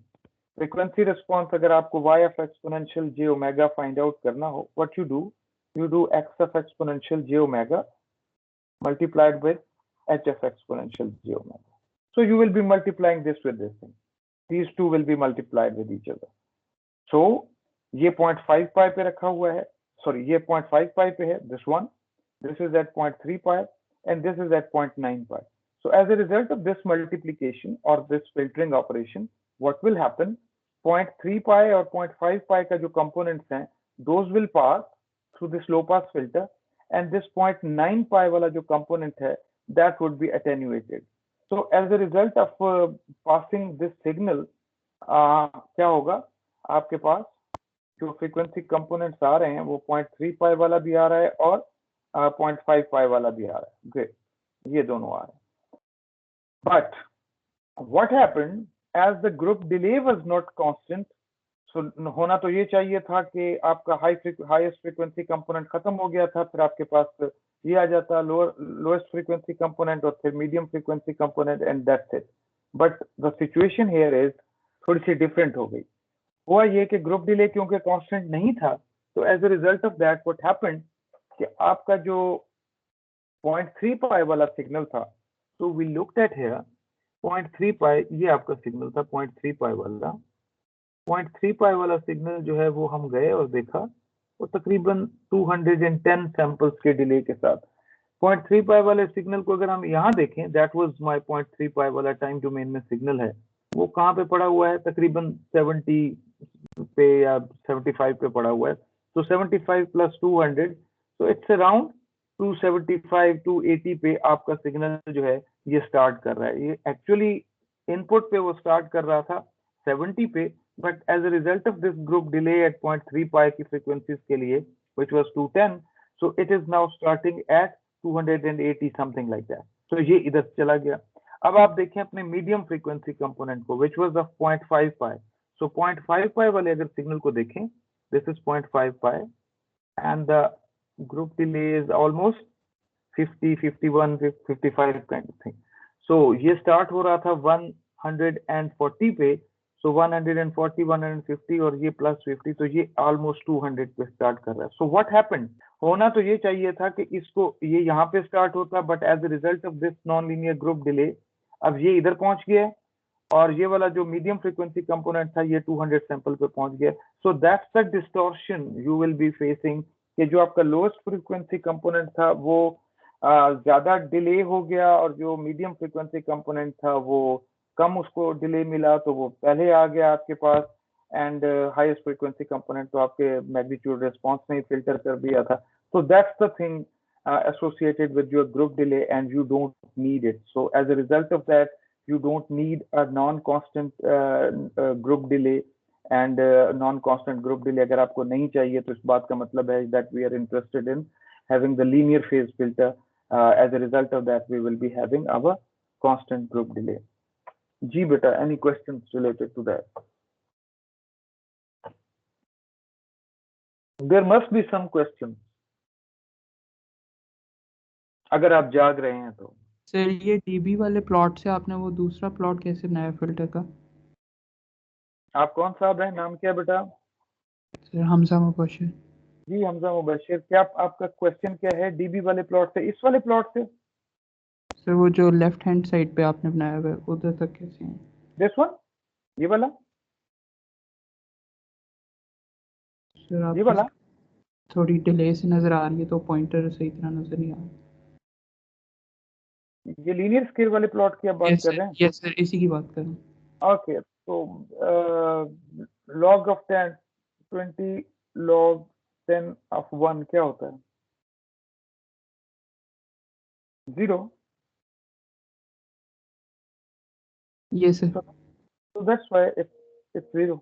Frequency response, अगर आपको y of exponential j omega find out करना हो, what you do x of exponential j omega multiplied with h of exponential j omega. So you will be multiplying this with this thing. These two will be multiplied with each other. So ये 0.5 pi पे रखा हुआ है, sorry ये 0.5 pi पे है, this one, this is at 0.3 pi, and this is at 0.9 pi. So as a result of this multiplication or this filtering operation, what will happen? 0.3 pi or 0.5 pi का जो components हैं, those will pass through this low pass filter, and this 0.9 pi वाला जो component है, that would be attenuated. So as a result of passing this signal, क्या होगा? आपके पास जो frequency components आ रहे हैं, वो 0.3 pi वाला भी आ रहा है और 0.5 pi वाला भी आ रहा है. Great, ये दोनों आ रहे हैं. But what happened as the group delay was not constant? So होना तो ये चाहिए था कि आपका highest frequency component खत्म हो गया था, फिर आपके पास ये आ जाता lowest frequency component और फिर medium frequency component, and that's it. But the situation here is थोड़ी सी different हो गई. हुआ ये कि group delay क्योंकि constant नहीं था, तो as a result of that what happened कि आपका जो 0.3 pi वाला signal था, So we looked at here 0.3 pi, ये आपका सिग्नल था 0.3 pi वाला। 0.3 pi वाला सिग्नल जो है वो हम गए और देखा वो तकरीबन 210 सैंपल्स के डिले के साथ। 0.3 pi वाले सिग्नल को अगर हम यहाँ देखें, दैट वाज माय 0.3 pi वाला टाइम डोमेन में सिग्नल है, वो कहाँ पे पड़ा हुआ है? तकरीबन 70 पे या 75 पे पड़ा हुआ है। तो 75 प्लस 200, तो इट्स अराउंड 275 280 पे आपका सिग्नल जो है ये स्टार्ट कर रहा है। ये एक्चुअली इनपुट पे वो स्टार्ट कर रहा था 70 पे, but as a result of this group delay at 0.3 pi की फ्रीक्वेंसीज के लिए which was 210, so it is now starting at 280 something like that. तो ये इधर चला गया। अब आप देखें अपने मीडियम फ्रीक्वेंसी कंपोनेंट को which was of 0.5 pi. So 0.5 pi वाले अगर सिग्नल को देखें, this is 0.5 pi and the group delay is almost 50, 51, 55 kind of thing. So ये स्टार्ट हो रहा था 140 पे, so 140, 150 और ये प्लस 50, तो ये ऑलमोस्ट 200 पे स्टार्ट कर रहा है। So what happened? होना तो ये चाहिए था कि इसको ये यहाँ पे स्टार्ट होता, but as a result of this non linear group delay अब ये इधर पहुंच गया है और ये वाला जो मीडियम फ्रीक्वेंसी कंपोनेंट था ये 200 सैंपल पे पहुंच गया। सो that's the distortion you will be facing कि जो आपका लोएस्ट फ्रीक्वेंसी कंपोनेंट था वो ज्यादा डिले हो गया और जो मीडियम फ्रीक्वेंसी कंपोनेंट था वो कम उसको डिले मिला, तो वो पहले आ गया आपके पास। एंड हाईएस्ट फ्रीक्वेंसी कंपोनेंट तो आपके मैग्नीट्यूड रिस्पांस में फिल्टर कर दिया था। So that's the thing associated with your group delay, and you don't need it. So as a result of that, you don't need a non-constant group delay, and non-constant group delay अगर आपको नहीं चाहिए तो इस बात का मतलब है that we are interested in having the linear phase filter. As a result of that, we will be having our constant group delay. जी बेटा, any questions related to that? There must be some questions. अगर आप जाग रहे हैं तो। Sir ये dB वाले plot से आपने वो दूसरा प्लॉट कैसे बनाया फिल्टर का? आप कौन साहब हैं? नाम क्या बेटा? सर हमजा मुबशिर। जी हमजा मुबशिर, क्या आपका क्वेश्चन क्या है? डीबी वाले प्लॉट से, इस वाले प्लॉट से? सर वो जो लेफ्ट हैंड साइड पे आपने बनाया हुआ है उधर तक कैसे है? दिस वन, ये वाला? सर आप ये वाला? थोड़ी डिले से नजर आ रही है तो पॉइंटर सही तरह नजर नहीं आ रहा। ये लीनियर स्केल वाले प्लॉट की आप बात कर रहे हैं? यस सर, इसी की बात कर रहा हूँ। ओके, तो log of 10 20 log 10 of 1 क्या होता है? 0। Yes sir. So that's why it's 0.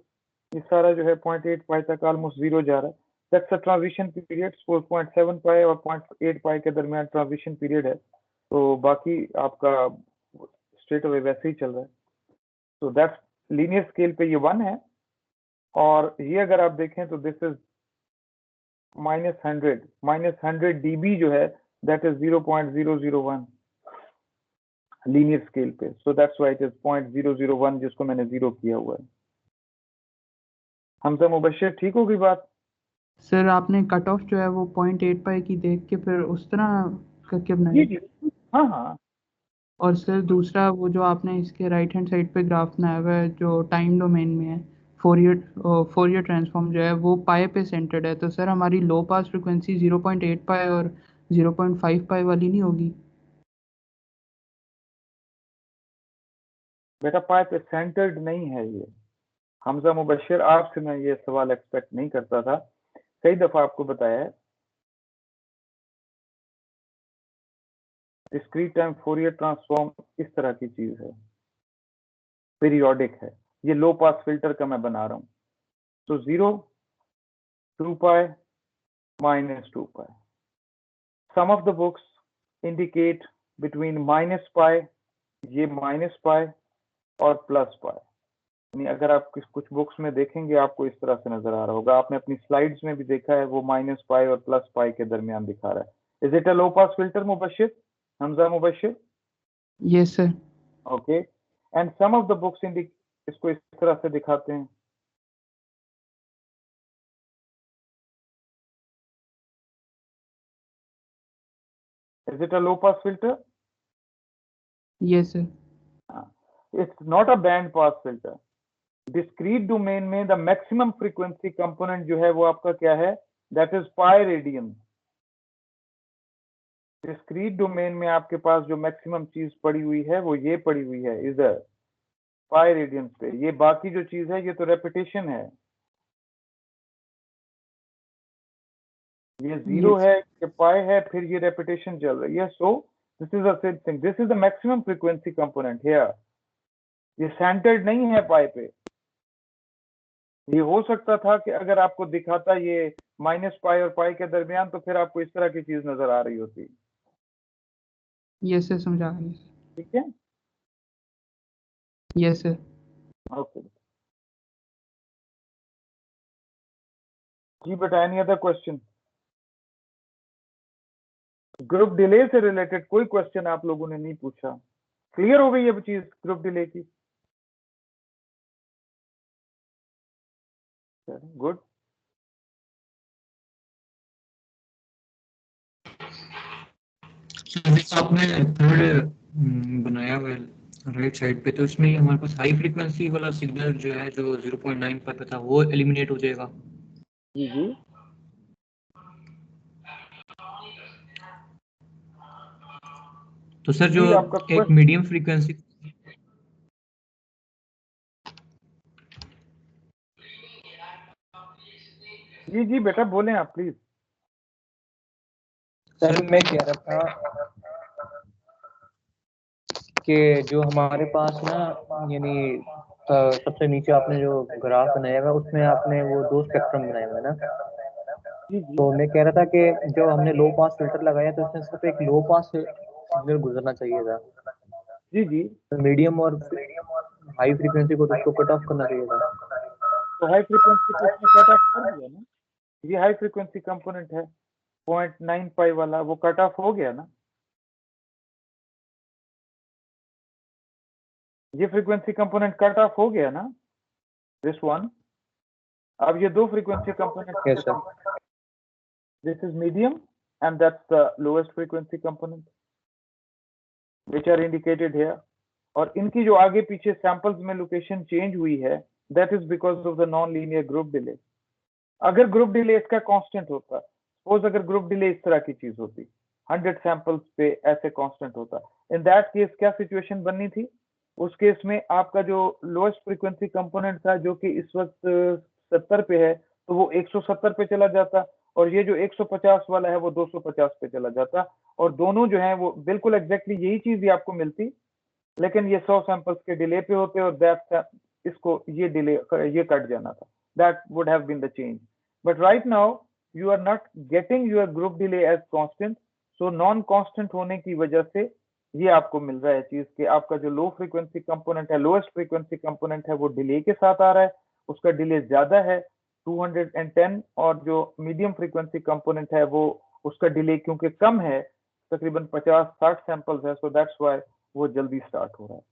ये सारा जो है 0.8 पाई तक ऑलमोस्ट 0 जा रहा है। That's a transition period. 4.7 पाई और 0.8 पाई के दरमियान ट्रांजिशन पीरियड है, तो बाकी आपका स्ट्रेट अवे वैसे ही चल रहा है। तो दैट्स लीनियर स्केल पे ये 1 है, और ये अगर आप देखें तो दिस इज -100 dB जो है दैट इज 0.001 लीनियर स्केल पे। सो दैट्स व्हाई इट इज 0.001 जिसको मैंने 0 किया हुआ है। हमजा मुबशिर, ठीक होगी बात? सर आपने कट ऑफ जो है वो 0.8 पाई की देख के फिर उस तरह करके जी बनाया? जी, हाँ हाँ। और सर दूसरा वो जो आपने इसके राइट हैंड साइड पे ग्राफ बनाया हुआ है जो टाइम डोमेन में है, फोरियर ट्रांसफॉर्म जो है वो पाई पे सेंटर्ड है, तो सर हमारी लो पास फ्रीक्वेंसी 0.8 पाई और 0.5 पाई वाली नहीं होगी? बेटा पाई पे सेंटर्ड नहीं है ये। हमजा मुबशिर, आपसे मैं ये सवाल एक्सपेक्ट नहीं करता था। कई दफा आपको बताया है डिस्क्रीट टाइम फोरियर ट्रांसफॉर्म इस तरह की चीज है, पीरियोडिक है। ये लो पास फिल्टर का मैं बना रहा हूँ। तो 0 2 pi -2 pi. Some of the books indicate between minus pi, ये माइनस पाई और प्लस पाई। यानी अगर आप कुछ बुक्स में देखेंगे आपको इस तरह से नजर आ रहा होगा, आपने अपनी स्लाइड्स में भी देखा है, वो माइनस पाई और प्लस पाई के दरमियान दिखा रहा है। Is it a low pass filter Mubashir? Hamza Mubashir? Yes sir. Okay, and some of the books इसको इस तरह से दिखाते हैं। Is it a low pass filter? Yes sir. It's not a band pass filter. Discrete domain में द मैक्सिमम फ्रीक्वेंसी कंपोनेंट जो है वो आपका क्या है, that is pi radian. Discrete domain में आपके पास जो मैक्सिमम चीज पड़ी हुई है वो ये पड़ी हुई है इधर पाई रेडियन पे। ये बाकी जो चीज है ये तो रेपिटेशन है, ये जीरो Yes. है कि पाई है, फिर ये रेपिटेशन चल रही है। So this is a thing, this is the maximum frequency component here. ये सेंटर्ड नहीं है पाई पे। ये हो सकता था कि अगर आपको दिखाता ये माइनस पाई और पाई के दरमियान, तो फिर आपको इस तरह की चीज नजर आ रही होती। Yes sir, समझा गया। ठीक है, Yes sir. ओके जी बेटा। Any other question? Group delay से रिलेटेड कोई क्वेश्चन आप लोगों ने नहीं पूछा? क्लियर हो गई ये चीज ग्रुप डिले की? गुड। आपने थर्ड बनाया हुआ है राइट साइड पे, तो इसमें हमारे पास हाई फ्रीक्वेंसी वाला सिग्नल जो है जो 0.9 पे था वो एलिमिनेट हो जाएगा। जी जी तो सर जो जी, आपका एक मीडियम फ्रीक्वेंसी जी जी बेटा बोलें आप प्लीज। सर मैं कह रहा था कि जो हमारे पास ना यानी सबसे नीचे आपने जो ग्राफ बनाया हुआ है उसमें आपने वो दो स्पेक्ट्रम बनाए हुए हैं ना, जी जी तो मैं कह रहा था कि जो हमने लो पास फिल्टर लगाया तो इसमें सिर्फ एक लो पास सिग्नल गुजरना चाहिए था, जी जी। तो मीडियम और हाई फ्रीक्वेंसी को तो उसको कट ऑफ करना चाहिए था। तो हाई फ्रीक्वेंसी को इसने कट ऑफ कर दिया ना, ये हाई फ्रीक्वेंसी कंपोनेंट है 0.9 पाई वाला, वो कट ऑफ हो गया ना। ये फ्रीक्वेंसी कंपोनेंट कट ऑफ हो गया ना, दिस वन। अब ये दो frequency yes sir. Component, this is medium and that's the lowest frequency component which are indicated here। और इनकी जो आगे पीछे सैंपल्स में लोकेशन चेंज हुई है, that is because of the non linear group delay. अगर ग्रुप डिले इसका कांस्टेंट होता, सपोज अगर ग्रुप डिले इस तरह की चीज होती, 100 सैंपल्स पे ऐसे कांस्टेंट होता, इन दैट केस क्या सिचुएशन बननी थी? उस केस में आपका जो लोएस्ट फ्रीक्वेंसी कंपोनेंट था जो कि इस वक्त 70 पे है, तो वो 170 पे चला जाता, और ये जो 150 वाला है वो 250 पे चला जाता, और दोनों जो है वो बिल्कुल एग्जैक्टली यही चीज ही आपको मिलती, लेकिन ये 100 सैंपल्स के डिले पे होते और दैट इसको ये डिले ये कट जाना था। That would have been the change, but right now you are not getting your group delay as constant. So non constant होने की वजह से ये आपको मिल रहा है चीज कि आपका जो लो फ्रीक्वेंसी कंपोनेंट है, लोएस्ट फ्रीक्वेंसी कंपोनेंट है, वो डिले के साथ आ रहा है, उसका डिले ज्यादा है 210, और जो मीडियम फ्रीक्वेंसी कंपोनेंट है वो उसका डिले क्योंकि कम है, तकरीबन 50-60 सैंपल्स है, सो दैट्स व्हाई वो जल्दी स्टार्ट हो रहा है।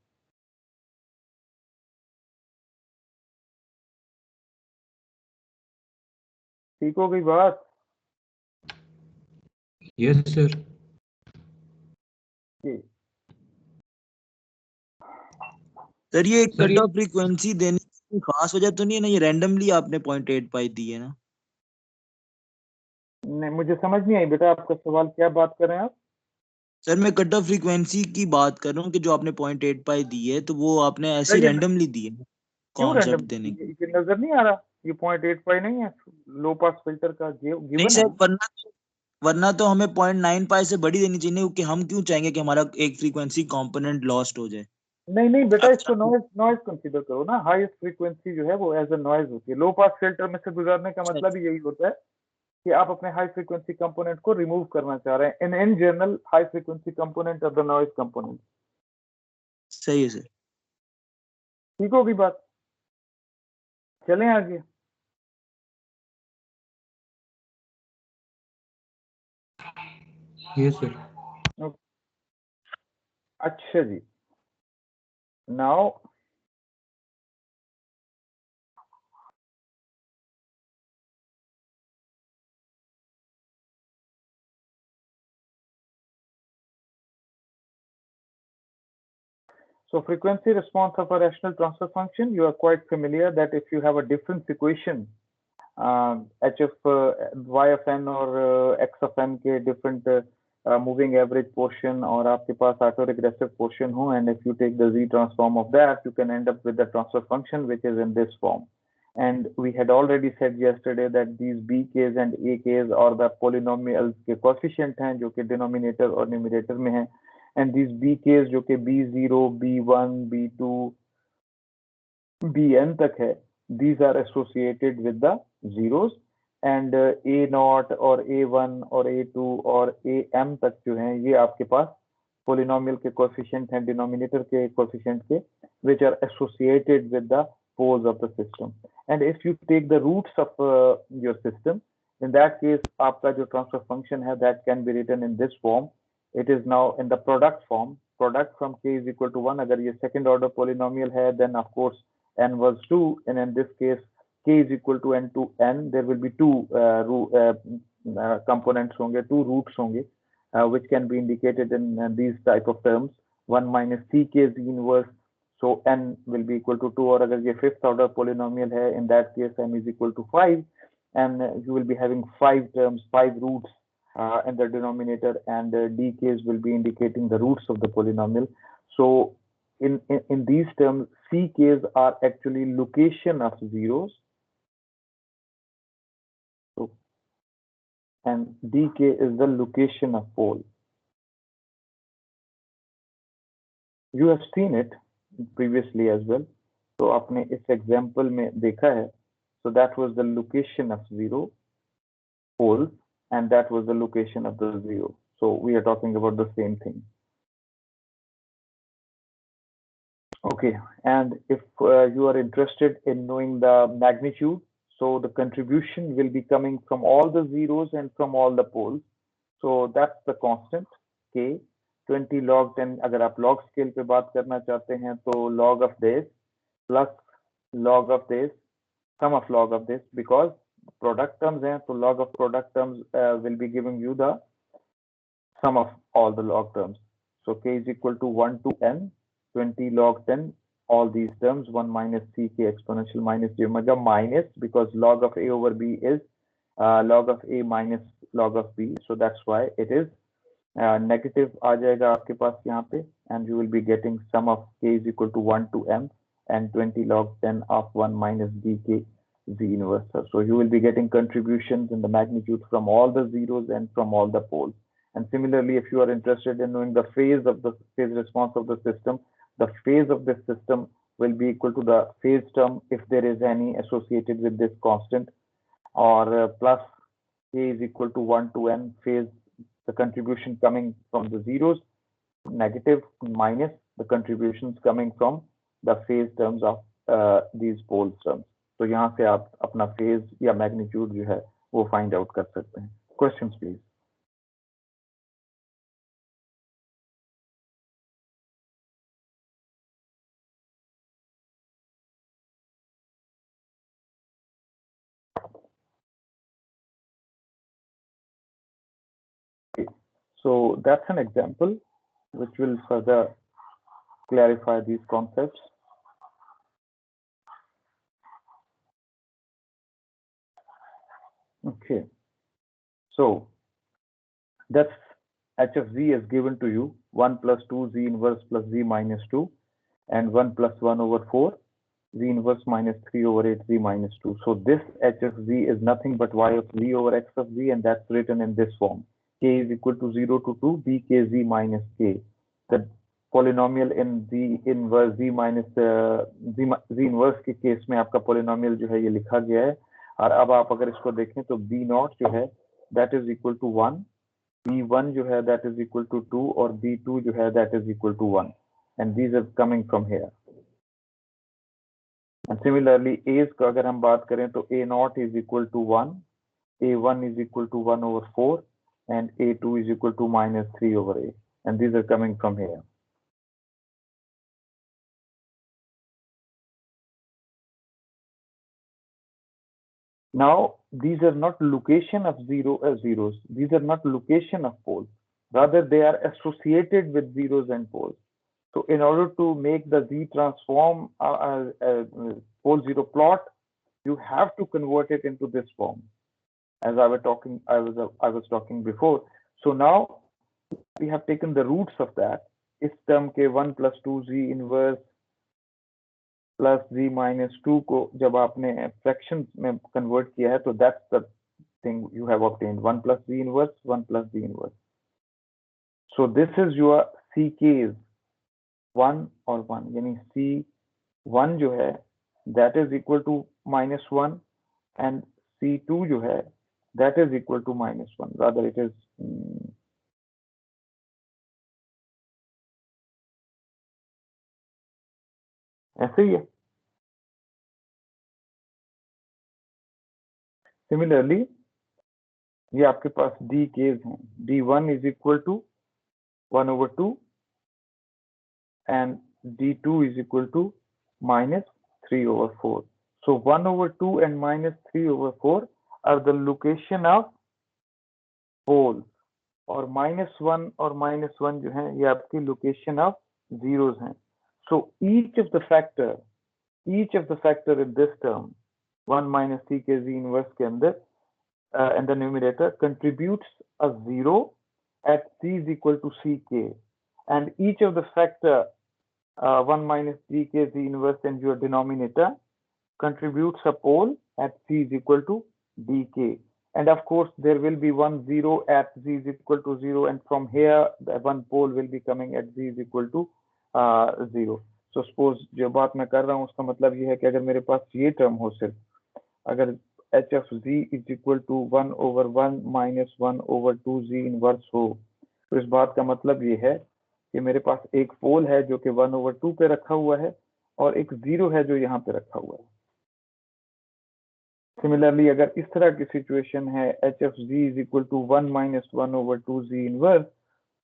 ठीक हो गई बात? Yes sir. जी सर ये सर कट ऑफ फ्रीक्वेंसी देने की खास वजह तो नहीं है ना, ये रैंडमली आपने 0.8 पाई दी है ना? नहीं, मुझे समझ नहीं आई बेटा आपका सवाल, क्या बात कर रहे हैं आप? सर मैं कट ऑफ फ्रीक्वेंसी की बात कर रहा हूँ कि जो आपने 0.8 पाई दी है तो वो आपने ऐसे ये रैंडमली दी है क्यों कॉन्सेप्ट रैंडम? देने के। ये नजर नहीं आ रहा? ये 0.85 नहीं है लो पास फिल्टर का नहीं गिवन है। सर, वरना तो हमें 0.9 पाई से बड़ी देनी चाहिए, क्योंकि हम क्यों चाहेंगे कि हमारा एक फ्रीक्वेंसी कंपोनेंट लॉस्ट हो जाए। नहीं नहीं बेटा, इसको अच्छा नॉइज नॉइज कंसीडर करो ना। हाईएस्ट फ्रीक्वेंसी जो है वो एज अ नॉइज होती है। लो पास फिल्टर में से गुजरने का मतलब ही यही होता है कि आप अपने हाई फ्रीक्वेंसी कंपोनेंट को रिमूव करना चाह रहे हैं। In general high frequency component of the noise component. सही है सर। ठीक होगी बात? चलें आगे। Yes sir. अच्छा जी, now So frequency response of a rational transfer function, you are quite familiar that if you have a difference equation, h of y of n or x of n के different moving average portion और आपके पास autoregressive portion हो, and if you take the z transform of that, you can end up with the transfer function which is in this form. And we had already said yesterday that these bk's and ak's or the polynomials के coefficient हैं जो कि denominator और numerator में हैं, and these bk's जो कि b0, b1, b2, bn तक है, these are associated with the zeros, and a naught और a1 और a2 और am तक जो हैं ये आपके पास polynomial के coefficient हैं, denominator के coefficient के, which are associated with the poles of the system. And if you take the roots of your system, in that case आपका जो transfer function है that can be written in this form. It is now in the product form, product from k is equal to 1. अगर ये second order polynomial है, then of course n was 2, and in this case k is equal to n to n, there will be two components होंगे, two roots होंगे, which can be indicated in these type of terms, 1 minus ck z inverse, so n will be equal to 2. और अगर ये fifth order polynomial है, in that case m is equal to 5, and you will be having 5 terms, 5 roots in the denominator, and dk's will be indicating the roots of the polynomial. So in these terms, ck's are actually location of zeros, so, and dk is the location of pole. You have seen it previously as well, so आपने इस example में देखा है, so that was the location of zero poles, and that was the location of the zero. So we are talking about the same thing. Okay, and if you are interested in knowing the magnitude, so the contribution will be coming from all the zeros and from all the poles. So that's the constant k. 20 log 10, अगर आप log scale पे बात करना चाहते हैं तो log of this plus log of this, sum of log of this, because product terms हैं, so log of product terms will be giving you the sum of all the log terms. So k is equal to 1 to n, 20 log 10, all these terms, 1 minus ck exponential minus j omega minus, because log of a over b is log of a minus log of b, so that's why it is negative आ जाएगा आपके पास यहाँ पे, and you will be getting sum of k is equal to 1 to m and 20 log 10 of 1 minus dk z inverse. So you will be getting contributions in the magnitude from all the zeros and from all the poles. And similarly, if you are interested in knowing the phase response of the system, the phase of this system will be equal to the phase term if there is any associated with this constant, or plus k is equal to 1 to n phase, the contribution coming from the zeros, negative minus the contributions coming from the phase terms of these pole terms. तो यहाँ से आप अपना phase या magnitude जो है वो find out कर सकते हैं. Questions please. So that's an example which will further clarify these concepts. Okay, so that's h of z is given to you, 1 plus 2 z inverse plus z minus 2, and 1 plus 1 over 4 z inverse minus 3 over 8 z minus 2. So this h of z is nothing but y of z over x of z, and that's written in this form. K is equal to 0 to 2 bkz minus k. The polynomial in z inverse z minus z inverse के case में आपका polynomial जो है ये लिखा गया है, और अब आप अगर इसको देखें तो b naught जो है that is equal to 1, b1 जो है that is equal to 2, और b2 जो है that is equal to 1, and these are coming from here. And similarly, a's का अगर हम बात करें तो a naught is equal to 1, a1 is equal to 1 over 4, and a2 is equal to minus 3 over a, and these are coming from here. Now, these are not location of zeros. These are not location of poles. Rather, they are associated with zeros and poles. So in order to make the Z transform pole zero plot, you have to convert it into this form, as I was talking before. So now we have taken the roots of that. इस term के 1 plus 2Z inverse plus Z minus 2 को जब आपने fraction में convert किया है, तो that's the thing you have obtained, 1 plus Z inverse, 1 plus Z inverse. So this is your CKs 1 और 1, यानी C1 जो है that is equal to -1 and C2 जो है that is equal to -1. Rather it is ऐसे ही है. Similarly, ये आपके पास D केस हैं. D1 is equal to 1 over 2 and D2 is equal to -3 over 4. So 1 over 2 and -3 over 4 are the location of poles, और -1 और -1 जो है ये आपकी location of zeros हैं. So each of the factor in this term 1 minus C के Z inverse के अंदर and the numerator contributes a 0 at C is equal to CK, and each of the factor 1 minus D K Z inverse and your denominator contributes a pole at C is equal to DK. And of course, there will be 1 0 at Z is equal to 0, and from here the one pole will be coming at Z is equal to 0. So suppose जो बात मैं कर रहा हूँ उसका मतलब ये है कि अगर मेरे पास ये टर्म हो, सिर्फ अगर h of z is equal to 1 over 1 minus 1 over 2 z inverse हो, तो इस बात का मतलब ये है कि मेरे पास एक पोल है जो कि 1 over 2 पे रखा हुआ है और एक 0 है जो यहाँ पे रखा हुआ है. सिमिलरली अगर इस तरह की सिचुएशन है h of z is equal to 1 minus 1 over 2 z inverse,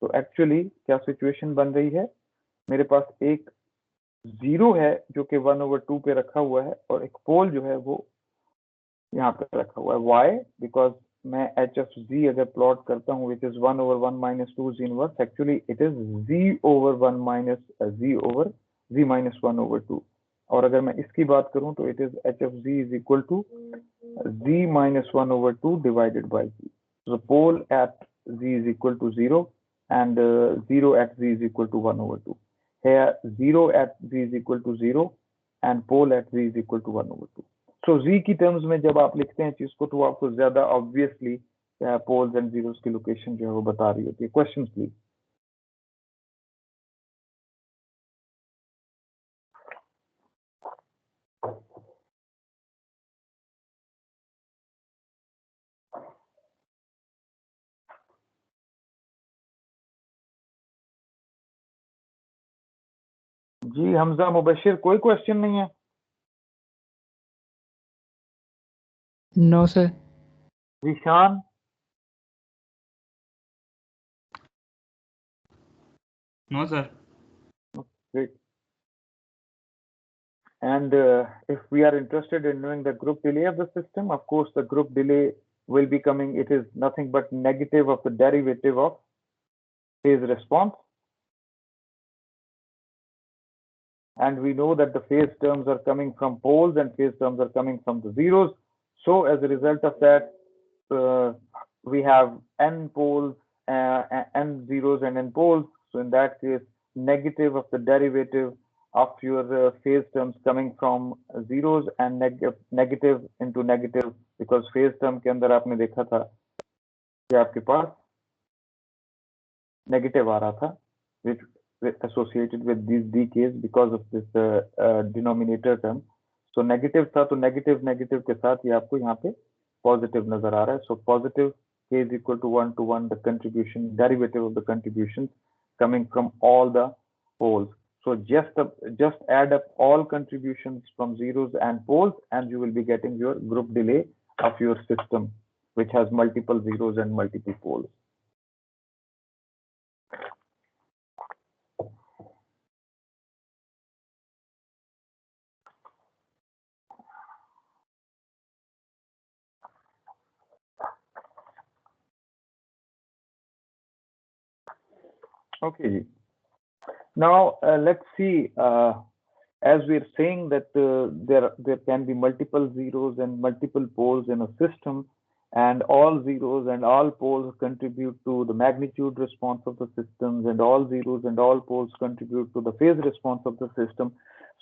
तो एक्चुअली क्या सिचुएशन बन रही है, मेरे पास एक 0 है जो कि 1 over 2 पे रखा हुआ है और एक पोल जो है वो यहाँ पे रखा हुआ है. Why? Because मैं h of z अगर प्लॉट करता हूँ which is 1 over 1 minus 2 z inverse, actually it is z over 1 minus z minus 1 over 2. और अगर मैं इसकी बात करूँ तो it is h of z is equal to z minus 1 over 2 divided by z. So the pole at z is equal to 0 and 0 at z is equal to 1 over 2. Here 0 at z is equal to 0 and pole at z is equal to 1 over 2. So z की terms में जब आप लिखते हैं चीज को तो आपको ज्यादा ऑब्वियसली पोल्स एंड जीरोस की लोकेशन जो है वो बता रही होती है. Questions please. जी हमजा मुबशिर, कोई क्वेश्चन नहीं है? No sir. Zeeshan? No sir. Great. And if we are interested in knowing the group delay of the system, of course the group delay will be coming, it is nothing but negative of the derivative of phase response. And we know that the phase terms are coming from poles and phase terms are coming from the zeros. So as a result of that, we have n poles, n zeros and n poles. So in that case, negative of the derivative of your phase terms coming from zeros and negative into negative, because phase term के अंदर आपने देखा था कि आपके पास negative आ रहा था, which associated with these decays because of this denominator term. So negative था तो negative के साथ ये आपको यहाँ पे positive नजर आ रहा है. So positive k is equal to 1 to 1, the contribution, derivative of the contributions coming from all the poles. So just add up all contributions from zeros and poles and you will be getting your group delay of your system, which has multiple zeros and multiple poles. Okay. Now let's see. As we're saying that there can be multiple zeros and multiple poles in a system, and all zeros and all poles contribute to the magnitude response of the systems, and all zeros and all poles contribute to the phase response of the system.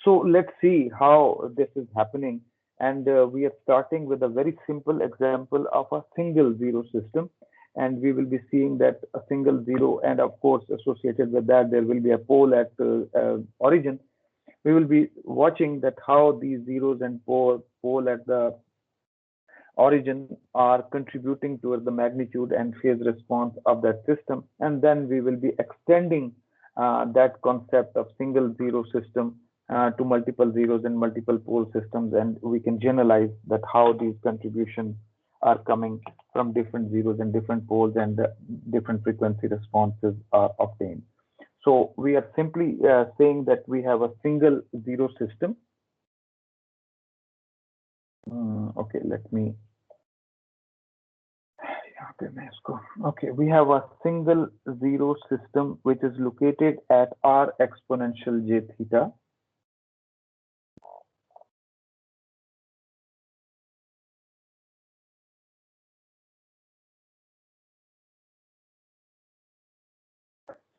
So let's see how this is happening. And we are starting with a very simple example of a single zero system. And we will be seeing that a single zero, and of course, associated with that, there will be a pole at origin. We will be watching that how these zeros and pole at the origin are contributing towards the magnitude and phase response of that system. And then we will be extending that concept of single zero system to multiple zeros and multiple pole systems, and we can generalize that how these contributions are coming from different zeros and different poles, and different frequency responses are obtained. So we are simply saying that we have a single zero system. Okay, let me. Okay, we have a single zero system which is located at r exponential j theta.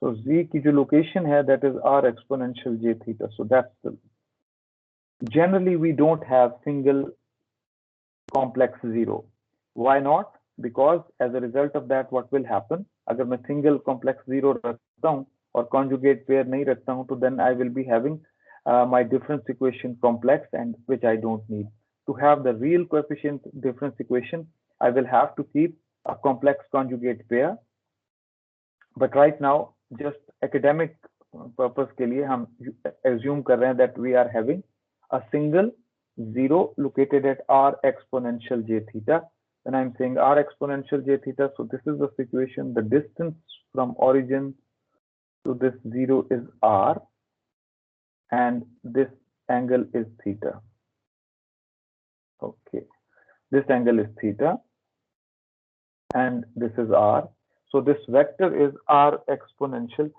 So z की जो location है, that is r exponential j theta. So that's the. Generally, we don't have single complex zero. Why not? Because as a result of that, what will happen? अगर मैं single complex zero रखता हूँ और conjugate pair नहीं रखता हूँ, तो then I will be having my difference equation complex, and which I don't need. To have the real coefficient difference equation, I will have to keep a complex conjugate pair. But right now, just academic purpose के लिए हम assume कर रहे हैं that we are having a single zero located at r exponential j theta. When I'm saying r exponential j theta, so this is the situation. The distance from origin to this zero is r, and this angle is theta. Okay, this angle is theta, and this is r. So this vector is r exponential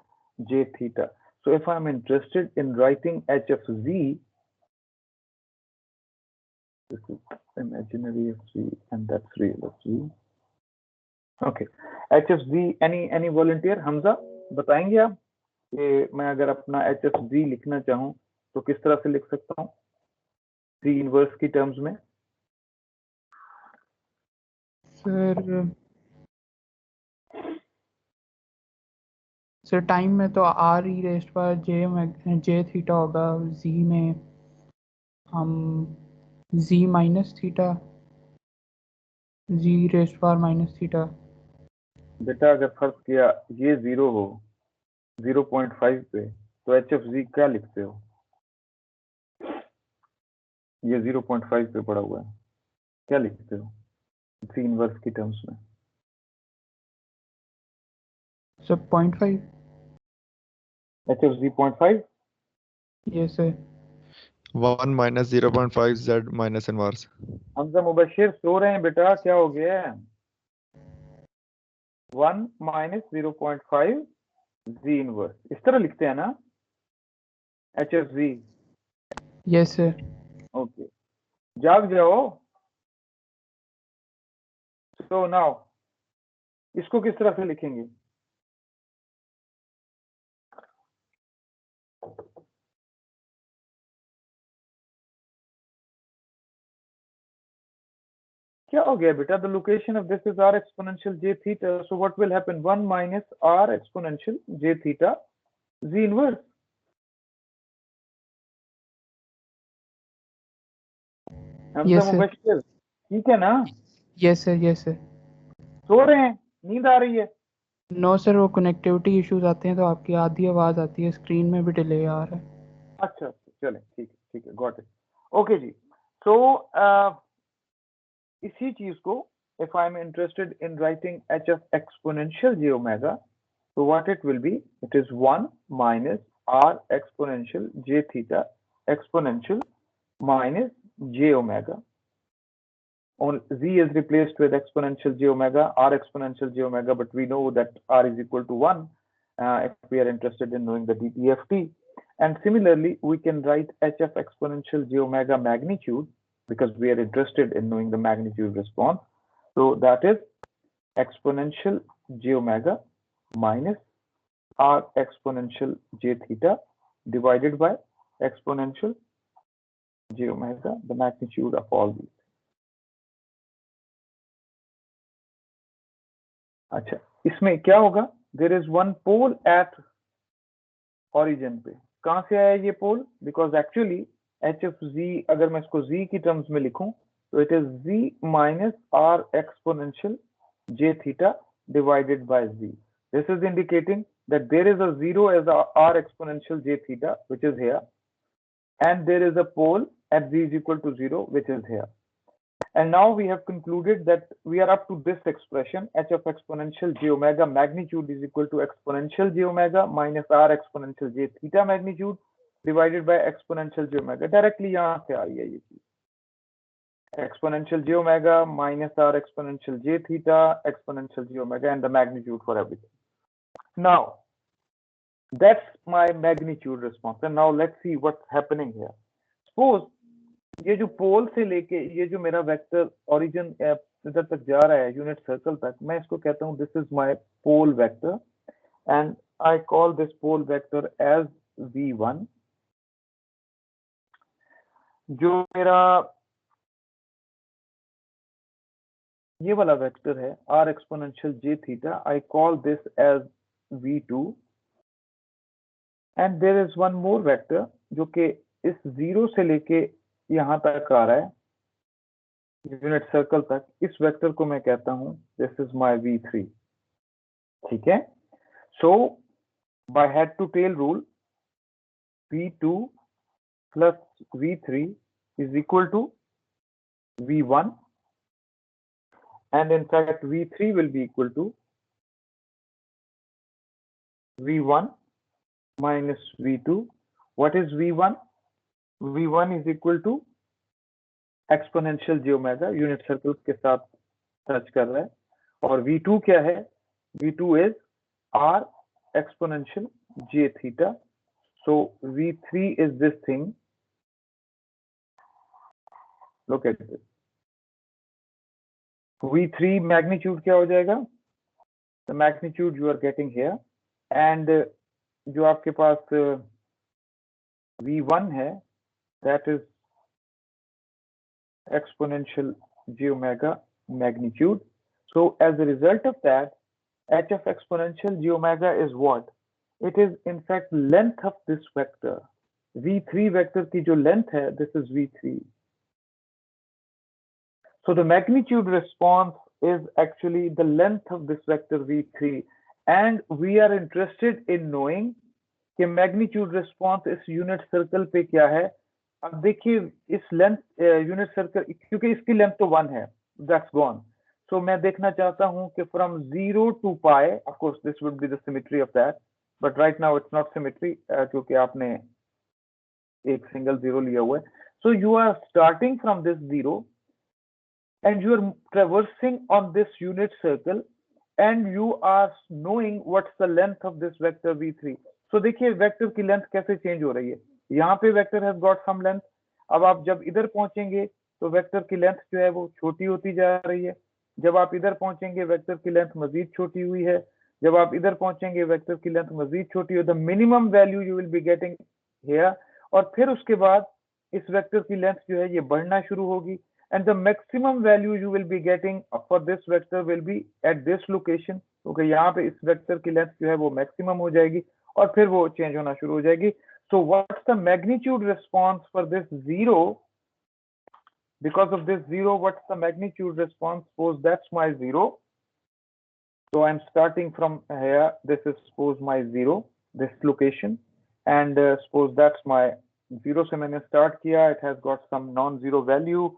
j theta. So if I'm interested in writing h of z, this is imaginary of z and that's real of z. Okay, h of z, any volunteer? Hamza बताएंगे आप कि मैं अगर अपना h of z लिखना चाहूँ तो किस तरह से लिख सकता हूँ z इनवर्स की टर्म्स में? सर टाइम में तो आर ई रेस्ट पर जे थीटा होगा, जी में हम जी माइनस थीटा, जी रेस्ट पर माइनस थीटा। बेटा अगर फर्ज किया ये 0 हो 0.5 पे, तो एच एफ जी क्या लिखते हो? ये 0.5 पे पड़ा हुआ है, क्या लिखते हो जी इनवर्स की टर्म्स में? Sir 0.5। H F G 0.5? Yes sir. 1 minus 0.5 z minus inverse. Hamza Mubashir सो रहे हैं बेटा, क्या हो गया? 1 minus 0.5 z इनवर्स, इस तरह लिखते हैं ना एच एफ जी? Yes sir. ओके, जाग जाओ। सो नाउ इसको किस तरह से लिखेंगे? क्या हो गया बेटा? The location of this is r exponential j theta. So what will happen? 1 minus r exponential j theta z inverse. Yes, sir. Mubashir ठीक है ना? Yes sir, yes sir. सो रहे हैं, नींद आ रही है? नो सर, वो कनेक्टिविटी इश्यूज आते हैं तो आपकी आधी आवाज आती है, स्क्रीन में भी डिले आ रहा है। अच्छा, चलें, ठीक है, गॉट इट। ओके जी, सो इसी चीज को if I'm interested in writing h of exponential j omega, so what it will be? It is 1 minus r exponential j theta exponential minus j omega. On z is replaced with exponential j omega, r exponential j omega, but we know that r is equal to 1. if we are interested in knowing the DTFT. And similarly, we can write h of exponential j omega magnitude because we are interested in knowing the magnitude response. So that is exponential j omega minus r exponential j theta divided by exponential j omega, the magnitude of all these. अच्छा, इसमें क्या होगा? There is one pole at origin पे. कहाँ से आया ये pole? Because actually h of z, अगर मैं इसको z की terms में लिखूं, तो it is z minus r exponential j theta divided by z. This is indicating that there is a zero as a r exponential j theta, which is here, and there is a pole at z is equal to 0, which is here. And now we have concluded that we are up to this expression, h of exponential j omega magnitude is equal to exponential j omega minus r exponential j theta magnitude divided by exponential j omega. Directly यहाँ से आई है ये चीज. Exponential j omega minus r exponential j theta, exponential j omega, and the magnitude for everything. Now, that's my magnitude response. And now let's see what's happening here. Suppose ये जो पोल से लेके ये जो मेरा वेक्टर ओरिजिन इधर तक जा रहा है यूनिट सर्कल तक, मैं इसको कहता हूँ this is my pole vector and I call this pole vector as v1. जो मेरा ये वाला वेक्टर है r exponential j theta, I call this as v2. And there is one more vector जो कि इस जीरो से लेके यहाँ तक आ रहा है यूनिट सर्कल तक. इस वेक्टर को मैं कहता हूं दिस इज माय v3. ठीक है. So by head to tail rule v2 plus v3 is equal to v1, and in fact v3 will be equal to v1 minus v2. What is v1? v1 is equal to exponential j omega, unit circle के साथ touch कर रहा है. और v2 क्या है? v2 is r exponential j theta. So v3 is this thing. Look at this. v3 magnitude क्या हो जाएगा? The magnitude you are getting here, and जो आपके पास v1 है, that is exponential j omega magnitude. So as a result of that, h of exponential j omega is what? It is in fact length of this vector. v3 vector की जो length है, this is v3. So the magnitude response is actually the length of this vector v3, and we are interested in knowing कि magnitude response इस unit circle पे क्या है. अब देखिए इस लेंथ यूनिट सर्कल, क्योंकि इसकी लेंथ तो 1 है, दैट्स गॉन. सो मैं देखना चाहता हूं कि from 0 to pi, of course this would be the symmetry of that, but right now it's not symmetry क्योंकि आपने एक सिंगल जीरो लिया हुआ है. So you are starting from this zero and you are traversing on this unit circle and you are knowing what's the length of this vector v3. सो देखिए vector की length कैसे चेंज हो रही है. यहाँ पे vector has got some length. अब आप जब इधर पहुंचेंगे तो वेक्टर की लेंथ जो है वो छोटी होती जा रही है. जब आप इधर पहुंचेंगे वेक्टर की लेंथ मजीद छोटी हुई है. जब आप इधर पहुंचेंगे वेक्टर की लेंथ मजीद छोटी हो. The minimum value you will be getting here, और फिर उसके बाद इस वेक्टर की लेंथ जो है ये बढ़ना शुरू होगी, and the maximum value you will be getting for this vector will be at this location. क्योंकि यहाँ पे इस वेक्टर की लेंथ जो है वो मैक्सिमम हो जाएगी और फिर वो चेंज होना शुरू हो जाएगी. So what's the magnitude response for this zero? Because of this zero, what's the magnitude response? Suppose that's my zero. So I'm starting from here. This is suppose my zero, this location, and suppose that's my zero. से मैंने start किया. It has got some non-zero value.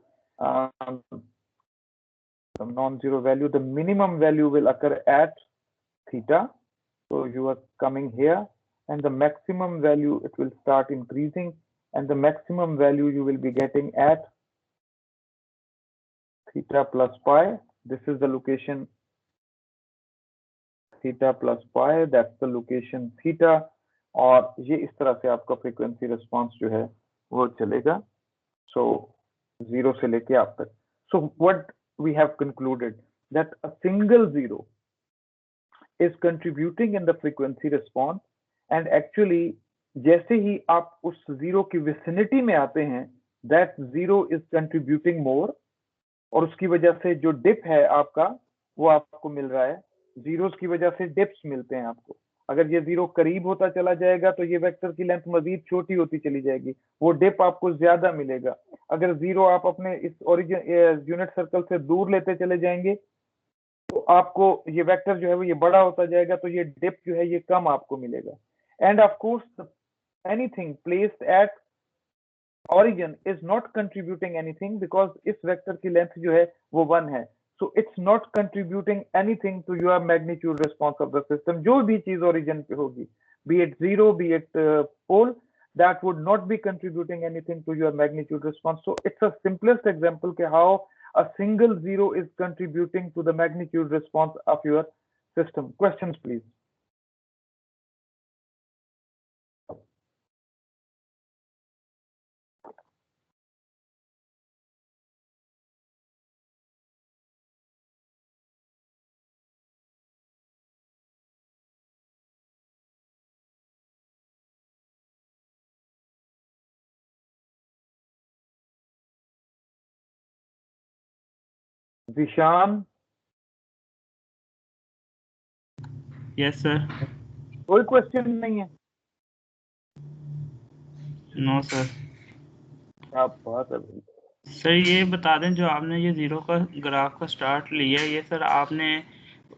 Some non-zero value. The minimum value will occur at theta. So you are coming here. And the maximum value, it will start increasing, and the maximum value you will be getting at theta plus pi. This is the location theta plus pi, that's the location theta, और ये इस तरह से आपका frequency response जो है वो चलेगा, so 0 से लेके आप तक. So what we have concluded that a single zero is contributing in the frequency response, and actually जैसे ही आप उस जीरो की विसिनिटी में आते हैं, that zero is contributing more, और उसकी वजह से जो डिप है आपका वो आपको मिल रहा है. जीरोस की वजह से डिप्स मिलते हैं आपको. अगर ये जीरो करीब होता चला जाएगा तो ये वेक्टर की लेंथ मजीद छोटी होती चली जाएगी, वो डिप आपको ज्यादा मिलेगा. अगर जीरो आप अपने इस ओरिजिन यूनिट सर्कल से दूर लेते चले जाएंगे तो आपको ये वेक्टर जो है वो ये बड़ा होता जाएगा, तो ये डिप जो है ये कम आपको मिलेगा. And of course anything placed at origin is not contributing anything because इस वेक्टर की लेंथ जो है वो 1 है, so it's not contributing anything to your magnitude response of the system. जो भी चीज origin पे होगी, be it zero, be it pole, that would not be contributing anything to your magnitude response. So it's a simplest example के how a single zero is contributing to the magnitude response of your system. Questions please. Zishan, yes sir. कोई question नहीं है? No sir. क्या बात है. Sir ये बता दें, जो आपने ये जीरो का ग्राफ का स्टार्ट लिया, ये सर आपने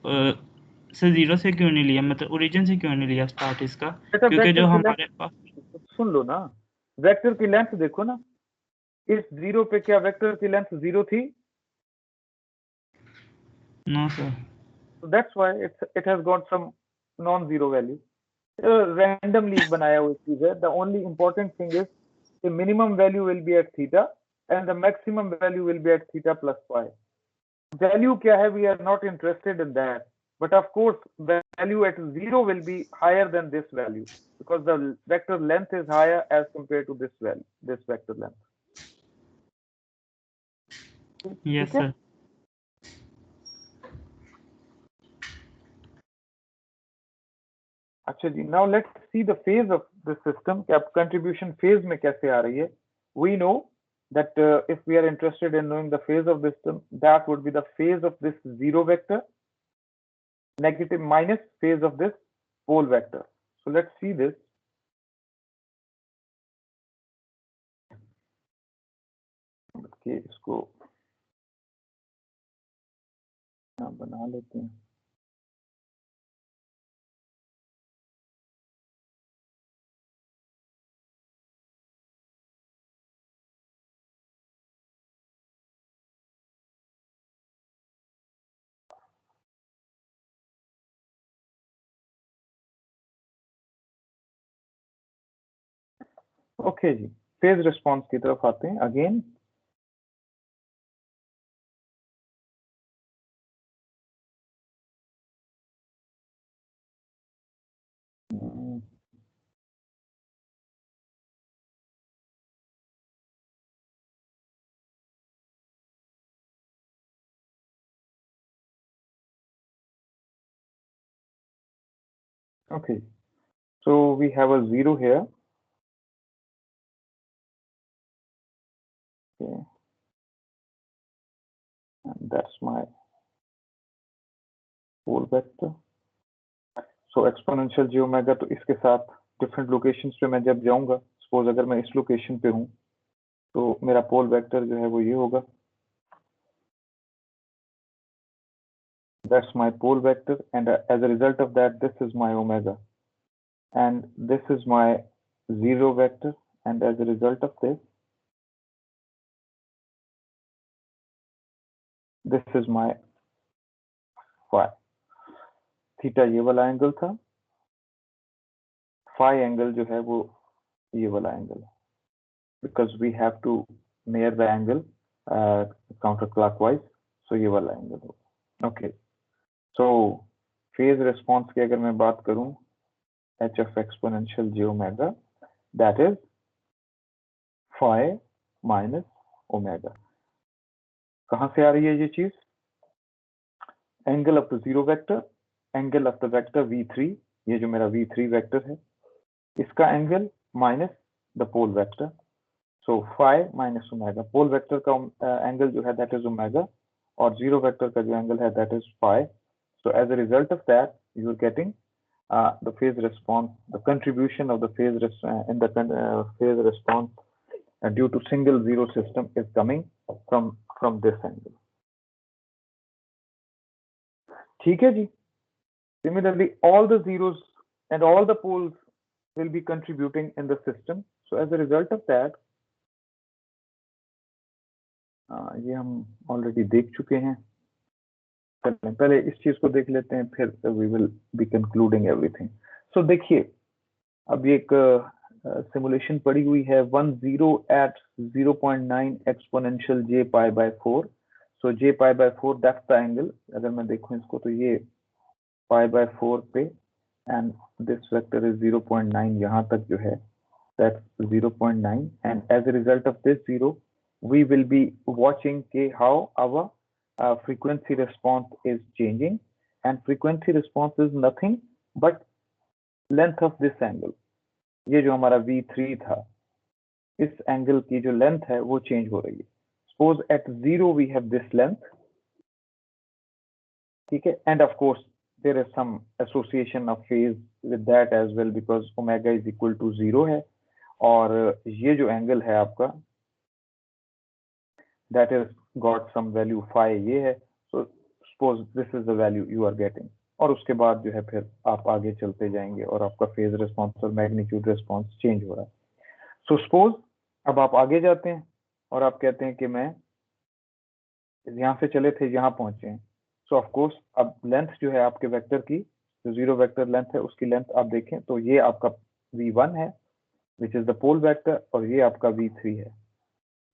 सर जीरो से क्यों नहीं लिया, मतलब ओरिजिन से क्यों नहीं लिया स्टार्ट इसका? क्योंकि जो हमारे पास, सुन लो ना, वेक्टर की लेंथ देखो ना, इस जीरो पे क्या वेक्टर की लेंथ जीरो थी? No sir. So that's why it has got some non-zero value. Randomly बनाया हुआ चीज है. The only important thing is the minimum value will be at theta and the maximum value will be at theta plus pi. Value क्या है? We are not interested in that. But of course, value at zero will be higher than this value because the vector length is higher as compared to this value, this vector length. Yes, sir. अच्छा जी, now let's see the phase of the system. कि आप contribution phase में कैसे आ रही है? We know that if we are interested in knowing the phase of the system, that would be the phase of this zero vector, negative minus phase of this pole vector. So let's see this. Okay, इसको बना लेते हैं. Okay जी, phase response की तरफ आते हैं again. Okay, so we have a zero here. Okay, and that's my pole vector. So exponential j omega, तो इसके साथ different locations पे मैं जब जाऊंगा, suppose अगर मैं इस location पे हूँ तो मेरा pole vector जो है वो ये होगा. That's my pole vector, and as a result of that, this is my omega, and this is my zero vector, and as a result of this, this is my phi. Theta ये वाला angle था, phi angle जो है वो ये वाला angle है, because we have to near the angle counterclockwise, so ये वाला एंगल होगा. Okay, so फेज रिस्पॉन्स की अगर मैं बात करूं, h of exponential j omega, that is phi minus omega. कहां से आ रही है ये चीज? Angle of the zero vector, angle of the vector v3, ये जो मेरा v3 वेक्टर है, इसका angle minus the pole vector. So phi minus omega. Pole vector का एंगल जो है दैट इज ओमेगा, और जीरो वेक्टर का जो एंगल है that is phi. So as a result of that, you are getting the phase response, the contribution of the phase phase response due to single zero system is coming from this angle. ठीक है जी. Similarly, all the zeros and all the poles will be contributing in the system. So as a result of that, ये हम already देख चुके हैं. पहले इस चीज को देख लेते हैं, फिर we will be concluding everything. So देखिए, अब ये एक सिमुलेशन पड़ी हुई है 10 at 0.9 exponential j pi by 4. So j pi by 4 that's the angle. अगर मैं देखूं इसको तो ये pi by 4 पे, and this vector is 0.9, यहाँ तक जो है that's 0.9, and as a result of this 0 we will be watching how our frequency response is changing, and frequency response is nothing but length of this angle. ये जो हमारा v3 था, इस angle की जो लेंथ है वो चेंज हो रही है. Suppose at 0 we have this length, ठीक है, and of course there is some association of phase with that as well because omega is equal to 0 है, और ये जो एंगल है आपका that is got some value phi ये है. So suppose this is the value you are getting, और उसके बाद जो है फिर आप आगे चलते जाएंगे और आपका फेज रिस्पॉन्स और मैग्नीट्यूड रिस्पॉन्स चेंज हो रहा है. सो सपोज अब आप आगे जाते हैं और आप कहते हैं कि मैं यहाँ से चले थे यहाँ पहुंचे हैं. सो ऑफ कोर्स अब लेंथ जो है आपके वेक्टर की, जो जीरो वेक्टर लेंथ है उसकी लेंथ आप देखें तो ये आपका v1 है which is the pole vector, और ये आपका v3 है.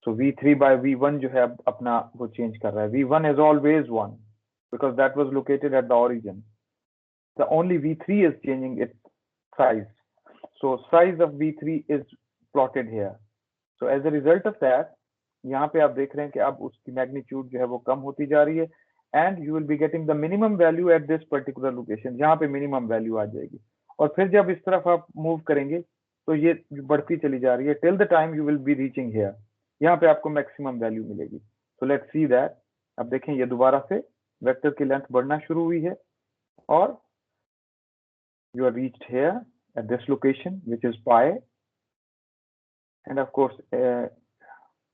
सो v3 by v1 जो है अब अपना वो चेंज कर रहा है. v1 is always 1 because that was located at the origin. The only v3 is changing its size. So size of v3 is plotted here. So as a result of that, यहाँ पे आप देख रहे हैं कि अब उसकी मैग्नीट्यूड जो है वो कम होती जा रही है, and you will be getting the minimum value at this particular location. यहाँ पे मिनिमम वैल्यू आ जाएगी, और फिर जब इस तरफ आप मूव करेंगे तो ये बढ़ती चली जा रही है till the time you will be reaching here. यहाँ पे आपको मैक्सिमम वैल्यू मिलेगी. So let's see that. अब देखें ये दोबारा से वेक्टर की लेंथ बढ़ना शुरू हुई है, और you are reached here at this location which is pi, and of course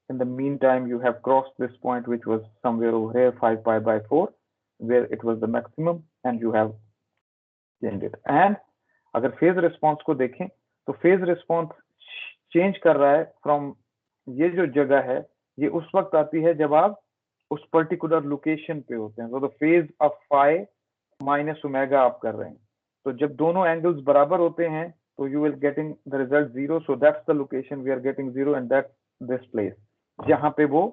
in the meantime you have crossed this point which was somewhere over here 5 pi by 4 where it was the maximum, and you have changed it. And अगर phase response को देखें तो phase response change कर रहा है from, ये जो जगह है ये उस वक्त आती है जब आप उस पर्टिकुलर लोकेशन पे होते हैं. तो the phase of phi minus omega आप कर रहे हैं. तो जब दोनों एंगल्स बराबर होते हैं तो you will getting the result 0. So that's the location we are getting 0, and that's this place जहां पे वो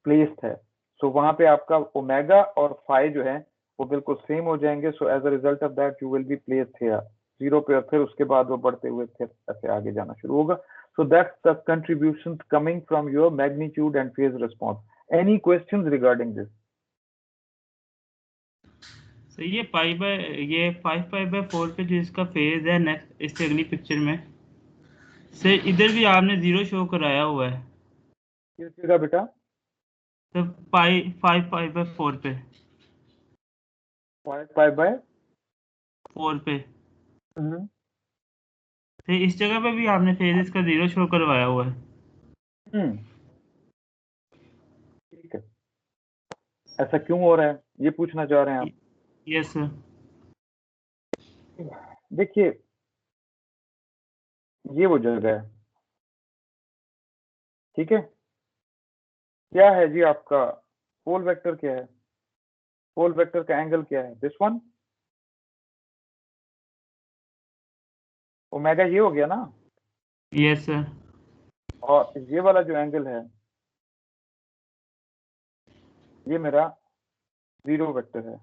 प्लेस्ड है. सो वहां पे आपका ओमेगा और phi जो है वो बिल्कुल सेम हो जाएंगे. So as a result of that you will be placed here 0 पे, और फिर उसके बाद वो बढ़ते हुए फिर ऐसे आगे जाना शुरू होगा. सो that's the contribution coming from your magnitude and phase response. Any questions regarding this? Sir ये 5 पाई बाय 4 पे जो इसका फेज है नेक्स्ट इससे अगली पिक्चर में सर इधर भी आपने 0 शो कराया हुआ है. किस जगह बेटा? सर 5 पाई बाय 4 पे 5 by 4 पे तो इस जगह पे भी आपने फेज इसका 0 शो करवाया हुआ है. ठीक है, ऐसा क्यों हो रहा है ये पूछना चाह रहे हैं आप? Yes sir. देखिए ये वो जगह है, ठीक है. क्या है जी आपका पोल वेक्टर? क्या है पोल वेक्टर का एंगल? क्या है? दिस वन ओमेगा, ये हो गया ना. Yes sir. और ये वाला जो एंगल है ये मेरा जीरो वेक्टर है.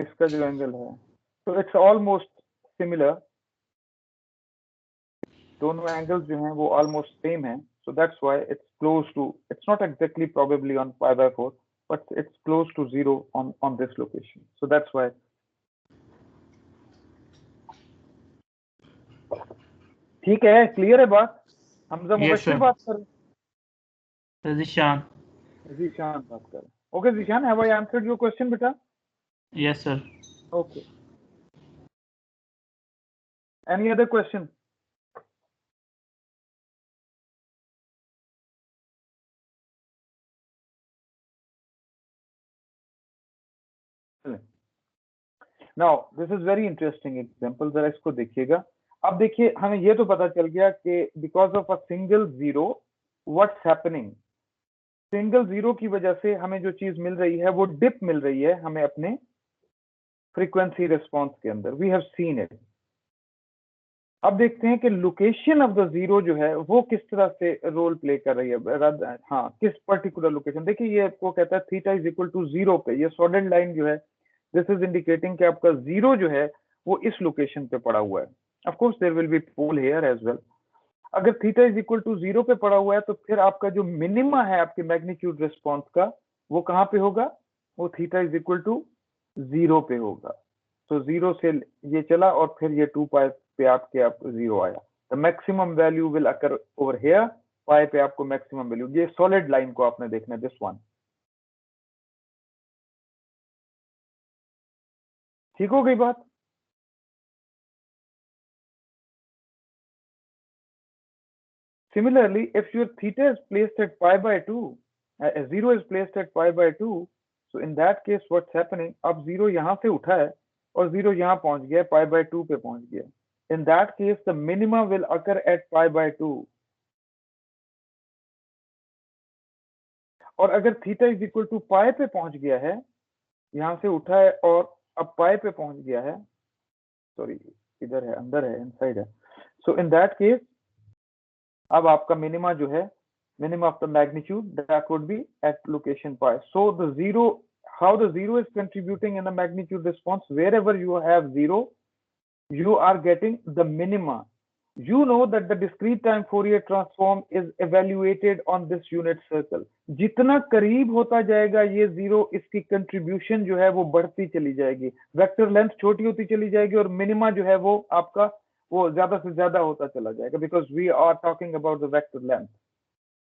इसका जो एंगल है, तो इट्स ऑलमोस्ट सिमिलर, दोनों एंगल्स जो हैं वो ऑलमोस्ट सेम है, so that's why it's close to, it's not exactly probably on pi by 4, but it's close to 0 on this location, so that's why. ठीक है, क्लियर है बात? हमजा मुबशिर बात कर रहे हैं, जीशान बात कर रहे हैं। Okay Zeeshan, have I answered your question बेटा? Yes sir. Okay, any other question? Now this is very interesting example, जरा इसको देखिएगा। अब देखिए, हमें ये तो पता चल गया कि because of a single zero what's happening, single zero की वजह से हमें जो चीज मिल रही है वो डिप मिल रही है हमें अपने फ्रीक्वेंसी रिस्पांस के अंदर, वी हैव सीन इट। अब देखते हैं कि लोकेशन ऑफ द जीरो जो है वो किस तरह से रोल प्ले कर रही है, हाँ किस पर्टिकुलर लोकेशन। देखिए ये आपको कहता है थीटा इज इक्वल टू 0 पे, ये सॉलिड लाइन जो है दिस इज इंडिकेटिंग कि आपका जीरो जो है वो इस लोकेशन पे पड़ा हुआ है। Of course there will be pole here as well. अगर थीटा इज इक्वल टू 0 पे पड़ा हुआ है तो फिर आपका जो मिनिमा है आपके मैग्नीट्यूड रिस्पांस का वो कहाँ पे होगा, वो थीटा इज इक्वल टू 0 पे होगा। तो 0 से ये चला और फिर ये 2 पाई पे आपके आप 0 आया, the maximum value will occur over here, pi पे आपको मैक्सिमम वैल्यू, ये सॉलिड लाइन को आपने देखना है, दिस वन। ठीक हो गई बात? Similarly, if your theta is placed at pi by 2, 0 is placed at pi by 2, so in that case what's happening, अब 0 यहाँ से उठा है और 0 यहाँ पहुंच गया, pi by 2 पे पहुंच गया। In that case the minima will occur at pi by 2। और अगर theta is equal to pi पे पहुंच गया है, यहाँ से उठा है और अब पाई पे पहुंच गया है, सॉरी इधर है, अंदर है, इनसाइड है, सो इन दैट केस अब आपका मिनिमा जो है, minimum of the magnitude that would be at location pi. So the zero, how the zero is contributing in the magnitude response, wherever you have zero, you are getting the minima. You know that the discrete time Fourier transform is evaluated on this unit circle. जितना करीब होता जाएगा ये zero, इसकी contribution जो है वो बढ़ती चली जाएगी, वेक्टर लेंथ छोटी होती चली जाएगी और मिनिमा जो है वो आपका वो ज्यादा से ज्यादा होता चला जाएगा, because we are talking about the vector length.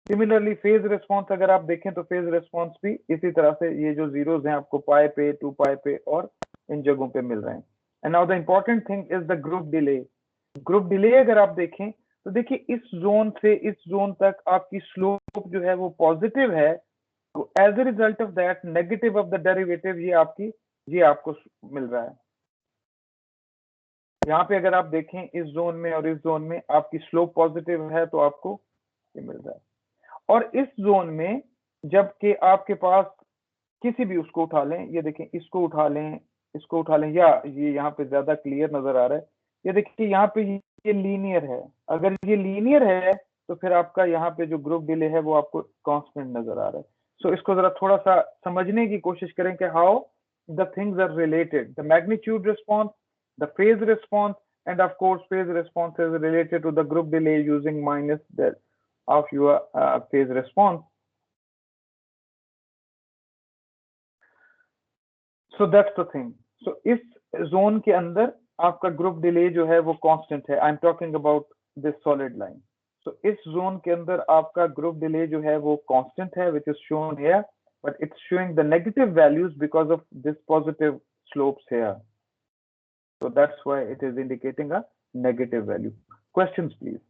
Similarly phase response अगर आप देखें तो फेज रिस्पॉन्स भी इसी तरह से, ये जो जीरोस हैं आपको पाई पे, 2 पाई पे और इन जगहों पे मिल रहे हैं। And now the important thing is the group delay. Group delay अगर आप देखें तो देखिए इस जोन से इस जोन तक आपकी स्लोप जो है वो पॉजिटिव है, तो as a result of that negative of the derivative ये आपको मिल रहा है। यहाँ पे अगर आप देखें इस जोन में और इस जोन में आपकी स्लोप पॉजिटिव है तो आपको ये मिल रहा है। और इस जोन में जबकि आपके पास किसी भी उसको उठा लें, ये देखें इसको उठा लें, इसको उठा लें, या ये यहाँ पे ज्यादा क्लियर नजर आ रहा है, ये देखिए यहाँ पे ये लीनियर है। अगर ये लीनियर है तो फिर आपका यहाँ पे जो ग्रुप डिले है वो आपको कांस्टेंट नजर आ रहा है। सो इसको जरा थोड़ा सा समझने की कोशिश करें कि how the things are related, the magnitude response, the phase response, and of course phase response is related to the group delay using minus that of your phase response. So that's the thing. So इस zone के अंदर आपका group delay जो है वो constant है। I'm talking about this solid line. So इस zone के अंदर आपका group delay जो है वो constant है, which is shown here, but it's showing the negative values because of this positive slopes here. So that's why it is indicating a negative value. Questions, please.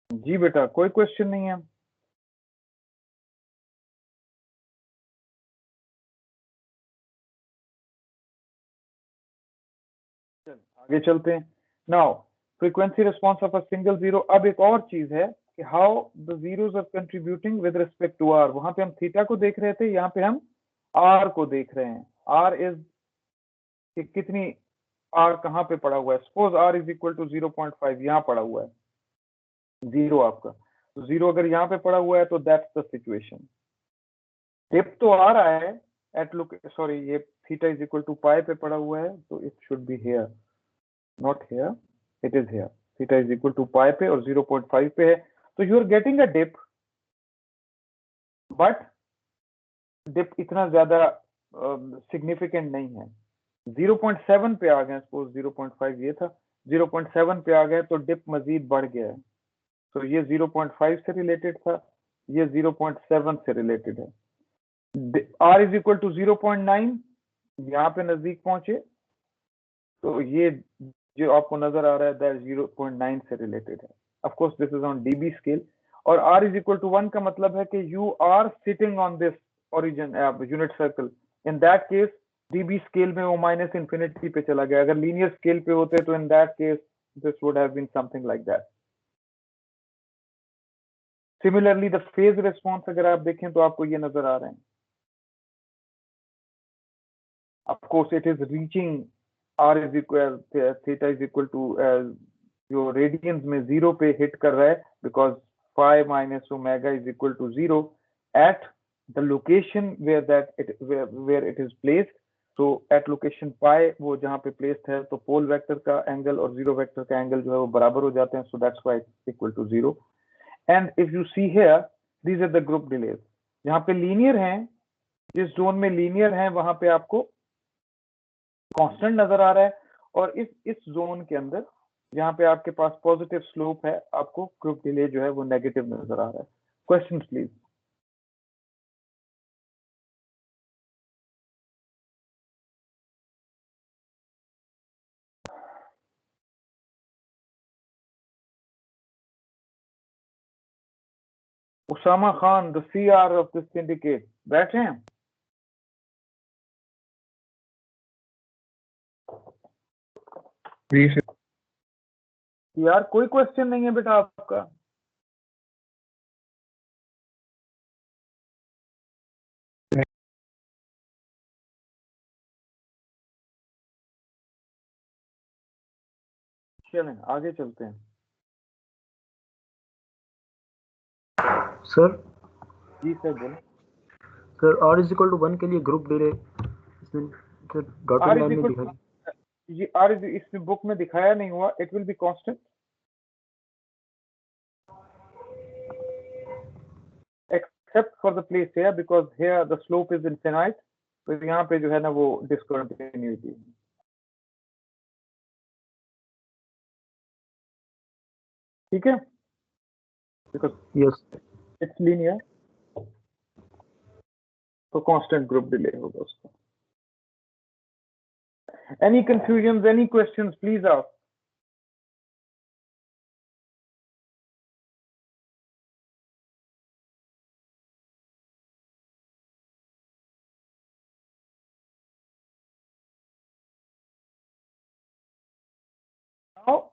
जी बेटा, कोई question नहीं है? आगे चलते हैं। Now frequency response of a single zero. अब एक और चीज है कि how the zeros are contributing with respect to r. वहां पे हम थीटा को देख रहे थे, यहाँ पे हम आर को देख रहे हैं। आर इज कितनी r कहाँ पे पड़ा हुआ है, suppose r is equal to 0.5 यहाँ पड़ा हुआ है, 0 आपका, तो 0 अगर यहाँ पे पड़ा हुआ है तो दैट्स द सिचुएशन। डिप तो आ रहा है एट सॉरी ये theta is equal to pi पे पड़ा हुआ है, तो it should be here, not here, it is here, theta is equal to pi पे और 0.5 पे है, तो you are getting a dip, but dip इतना ज्यादा सिग्निफिकेंट नहीं है। 0.7 पे आ गए, सपोज 0.5 ये था, 0.7 पे आ गए तो डिप मजीद बढ़ गया है, तो ये 0.5 से रिलेटेड था, ये 0.7 से रिलेटेड है। r इज इक्वल टू 0.9 यहाँ पे नजदीक पहुंचे, तो ये जो आपको नजर आ रहा है दैट 0.9 से रिलेटेड है। Of course this is on dB scale, और r इज इक्वल टू 1 का मतलब है कि you are sitting on this origin unit circle, in that case dB scale में वो माइनस इंफिनिटी पे चला गया। अगर लीनियर स्केल पे होते तो in that case this would have been something like that. Similarly the phase response अगर आप देखें तो आपको ये नजर आ रहे हैं, of course it is reaching r is equal theta is equal to जो रेडियंस में 0 पे हिट कर रहा है, because phi minus omega is equal to 0 at the location where it is placed. so at location pi वो जहाँ पे placed है, तो पोल वेक्टर का एंगल और जीरो वेक्टर का एंगल जो है वो बराबर हो जाते हैं, so that's why it's equal to 0. and if you see here these are the group delays, जहाँ पे लीनियर हैं, जिस जोन में लीनियर है वहां पे आपको कांस्टेंट नजर आ रहा है, और इस जोन के अंदर जहां पे आपके पास पॉजिटिव स्लोप है आपको ग्रुप डिले जो है वो नेगेटिव नजर आ रहा है। Questions please. Usama Khan the CR of this syndicate बैठे हैं? यार कोई क्वेश्चन नहीं है बेटा आपका? चलें आगे चलते हैं। सर जी सर बोलो। Sir r is equal to 1 के लिए ग्रुप डिले इसमें डॉटेड लाइन में दिखाई, ये r इसमें बुक में दिखाया नहीं हुआ, it will be constant except for the place here because here the slope is infinite, तो यहाँ पे जो है ना वो discontinuity है। ठीक है, because यस it's linear, तो constant group delay होगा उसका। Any confusions, any questions, please ask. Now,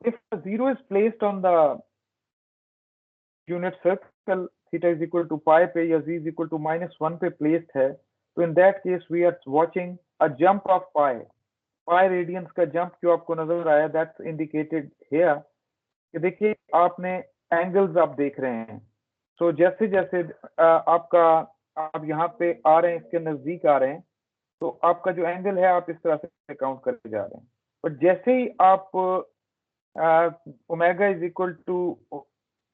if a 0 is placed on the unit circle, theta is equal to pi पे या z is equal to -1 पे placed है, तो in that case we are watching a jump of pi radians का jump जो आपको नजर आया, that's indicated here। कि देखिए आपने एंगल्स आप देख रहे हैं, so जैसे जैसे आपका आप यहाँ पे आ रहे हैं, इसके नजदीक आ रहे हैं, तो आपका जो एंगल है आप इस तरह से काउंट करके जा रहे हैं, बट जैसे ही आप omega is equal to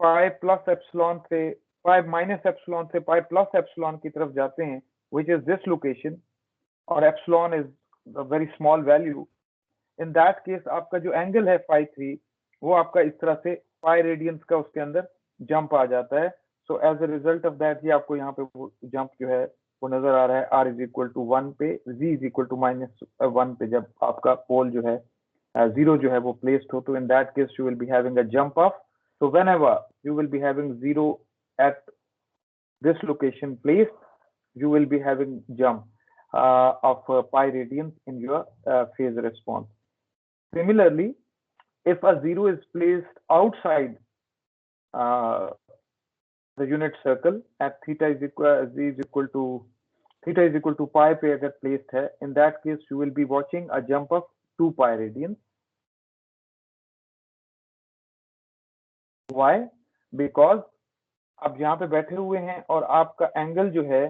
pi plus epsilon से पाई माइनस एप्सिलॉन से पाई प्लस एप्सिलॉन की तरफ जाते हैं, व्हिच इज दिस लोकेशन, और epsilon is a very small value, in that case आपका जो एंगल है phi 3 वो आपका इस तरह से पाई रेडियंस का उसके अंदर जंप आ जाता है। So as a result of that ये आपको यहाँ पे वो जंप जो है वो नजर आ रहा है, r इज इक्वल टू 1 पे, z इज इक्वल टू -1 पे जब आपका पोल जो है 0 जो है वो प्लेस्ड हो, तो in that case you will be having a jump of, so whenever you will be having 0 at this location placed, you will be having jump of pi radians in your phase response. Similarly, if a 0 is placed outside the unit circle at theta is equal to pi पे अगर placed है, in that case you will be watching a jump of 2 pi radians. Why? Because आप यहाँ पे बैठे हुए हैं और आपका एंगल जो है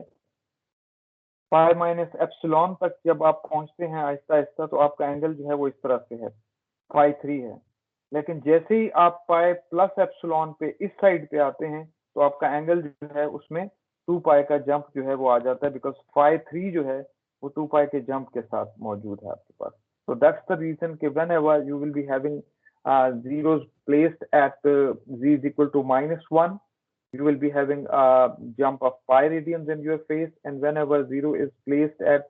पाई माइनस एप्सिलॉन तक जब आप पहुंचते हैं आहिस्ता आहिस्ता, तो आपका एंगल जो है वो इस तरह से है, पाई 3 है। लेकिन जैसे ही आप पाई प्लस एप्सिलॉन पे इस साइड पे आते हैं तो आपका एंगल जो है उसमें 2 पाई का जंप जो है वो आ जाता है, बिकॉज पाई 3 जो है वो 2 पाई के जंप के साथ मौजूद है आपके पास। So that's the reason कि whenever you will be having zeros placed at z is equal to -1, you will be having a jump of pi radians in your face, and whenever 0 is placed at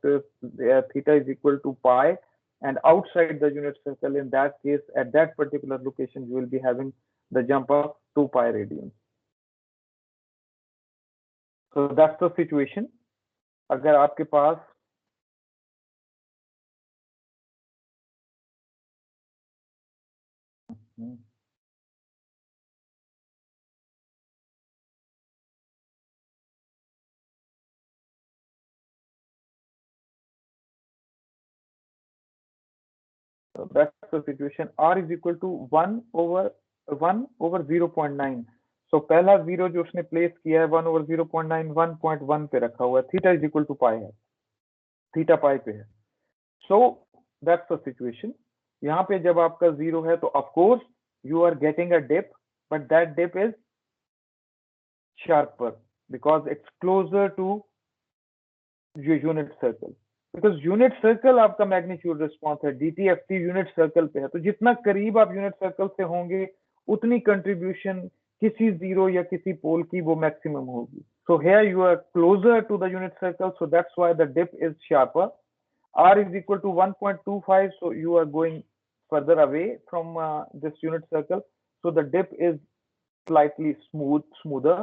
theta is equal to pi and outside the unit circle, in that case at that particular location you will be having the jump of 2 pi radians. So that's the situation. अगर आपके पास So that's the situation. R is equal to 1 over 0.9. So पहला 0 जो उसने place किया है 1 over 0.9 1.1 पे रखा हुआ है, थीटा इज इक्वल टू पाई है, थीटा पाई पे है। So that's the situation. यहाँ पे जब आपका 0 है तो of course you are getting a dip, but that dip is sharper because it's closer to your unit circle. Because unit circle आपका मैग्नीट्यूड रिस्पॉन्स है, DTFT यूनिट सर्कल पे है, तो जितना करीब आप यूनिट सर्कल से होंगे उतनी कंट्रीब्यूशन किसी जीरो या किसी पोल की वो मैक्सिमम होगी। So here you are closer to the unit circle, so that's why the dip is sharper. R is equal to 1.25, so you are going further away from this unit circle, so the dip is slightly smoother,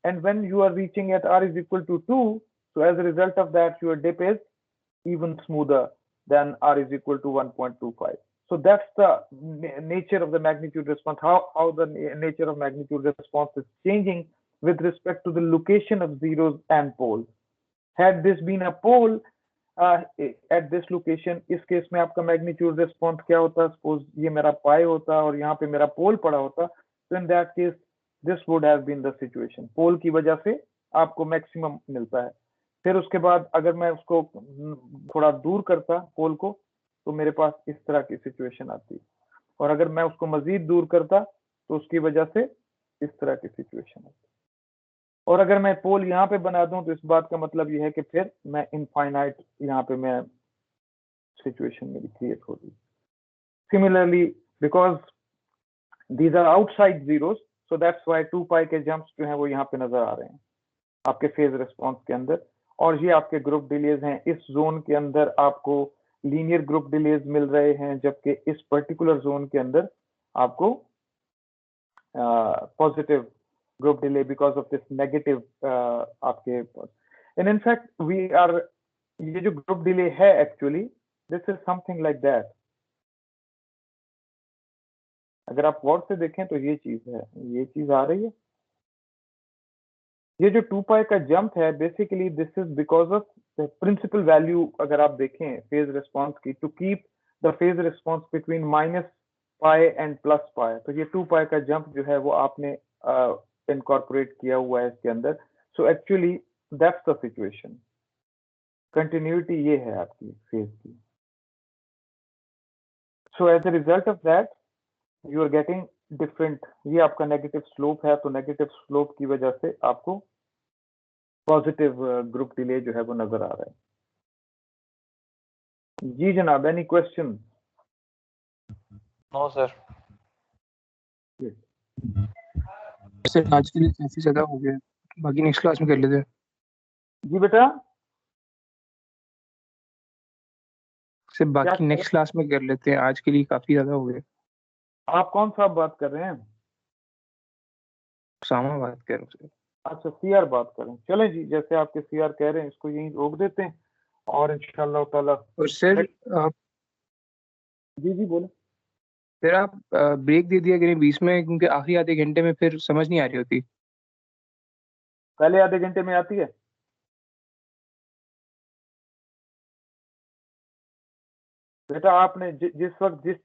and when you are reaching at R is equal to 2, so as a result of that your dip is even smoother than R is equal to 1.25. So that's the nature of the magnitude response, how the nature of magnitude response is changing with respect to the location of zeros and poles. Had this been a pole at this location, इस case में आपका magnitude response क्या होता? Suppose ये मेरा पाई होता और यहाँ पे मेरा पोल पड़ा होता, so in that case this would have been the situation. पोल की वजह से आपको मैक्सिमम मिलता है। फिर उसके बाद अगर मैं उसको थोड़ा दूर करता पोल को, तो मेरे पास इस तरह की सिचुएशन आती, और अगर मैं उसको मजीद दूर करता तो उसकी वजह से इस तरह की सिचुएशन आती। और अगर मैं पोल यहाँ पे बना दूं तो इस बात का मतलब यह है कि फिर मैं इनफाइनाइट यहाँ पे मैं सिचुएशन मेरी क्रिएट हो रही। Similarly because these are outside zeros, so that's why 2 pi के जंप्स जो हैं वो यहाँ पे नजर आ रहे हैं आपके फेज रिस्पॉन्स के अंदर, और ये आपके ग्रुप डिलेज हैं। इस जोन के अंदर आपको लीनियर ग्रुप डिलेज मिल रहे हैं, जबकि इस पर्टिकुलर जोन के अंदर आपको positive group delay because of this negative आपके। And in fact we are, ये जो ग्रुप डिले है actually this is something like that. अगर आप वर्ड से देखें तो ये चीज है, ये चीज आ रही है। ये जो 2 पाई का जंप है basically this is because of the principal value. अगर आप देखें फेज रिस्पॉन्स की, to keep the phase response between minus pi and plus pi, तो ये 2 पाई का जंप जो है वो आपने इनकॉर्पोरेट किया हुआ है इसके अंदर। So actually that's the situation, continuity ये है आपकी फेज की। So as a result of that you are getting different, ये आपका नेगेटिव स्लोप है, तो नेगेटिव स्लोप की वजह से आपको पॉजिटिव ग्रुप डिले जो है वो नजर आ रहा है। जी जनाब, any question? No sir. Sir आज के लिए काफी ज्यादा हो गया, बाकी नेक्स्ट क्लास में कर लेते हैं। जी बेटा, सर बाकी नेक्स्ट क्लास में कर लेते हैं, आज के लिए काफी ज्यादा हो गया। आप कौन सा बात कर रहे हैं? सामा बात कर रहा हूँ सर। अच्छा, सीआर बात करें, चलें जी, जैसे आपके सीआर कह रहे हैं इसको यहीं रोक देते हैं और इंशाल्लाह ताला। और सर आप जी बोले। फिर आप ब्रेक दे दिया करें बीच में, क्योंकि आखिरी आधे घंटे में फिर समझ नहीं आ रही होती। पहले आधे घंटे में आती है। बेटा आपने जिस वक्त जिस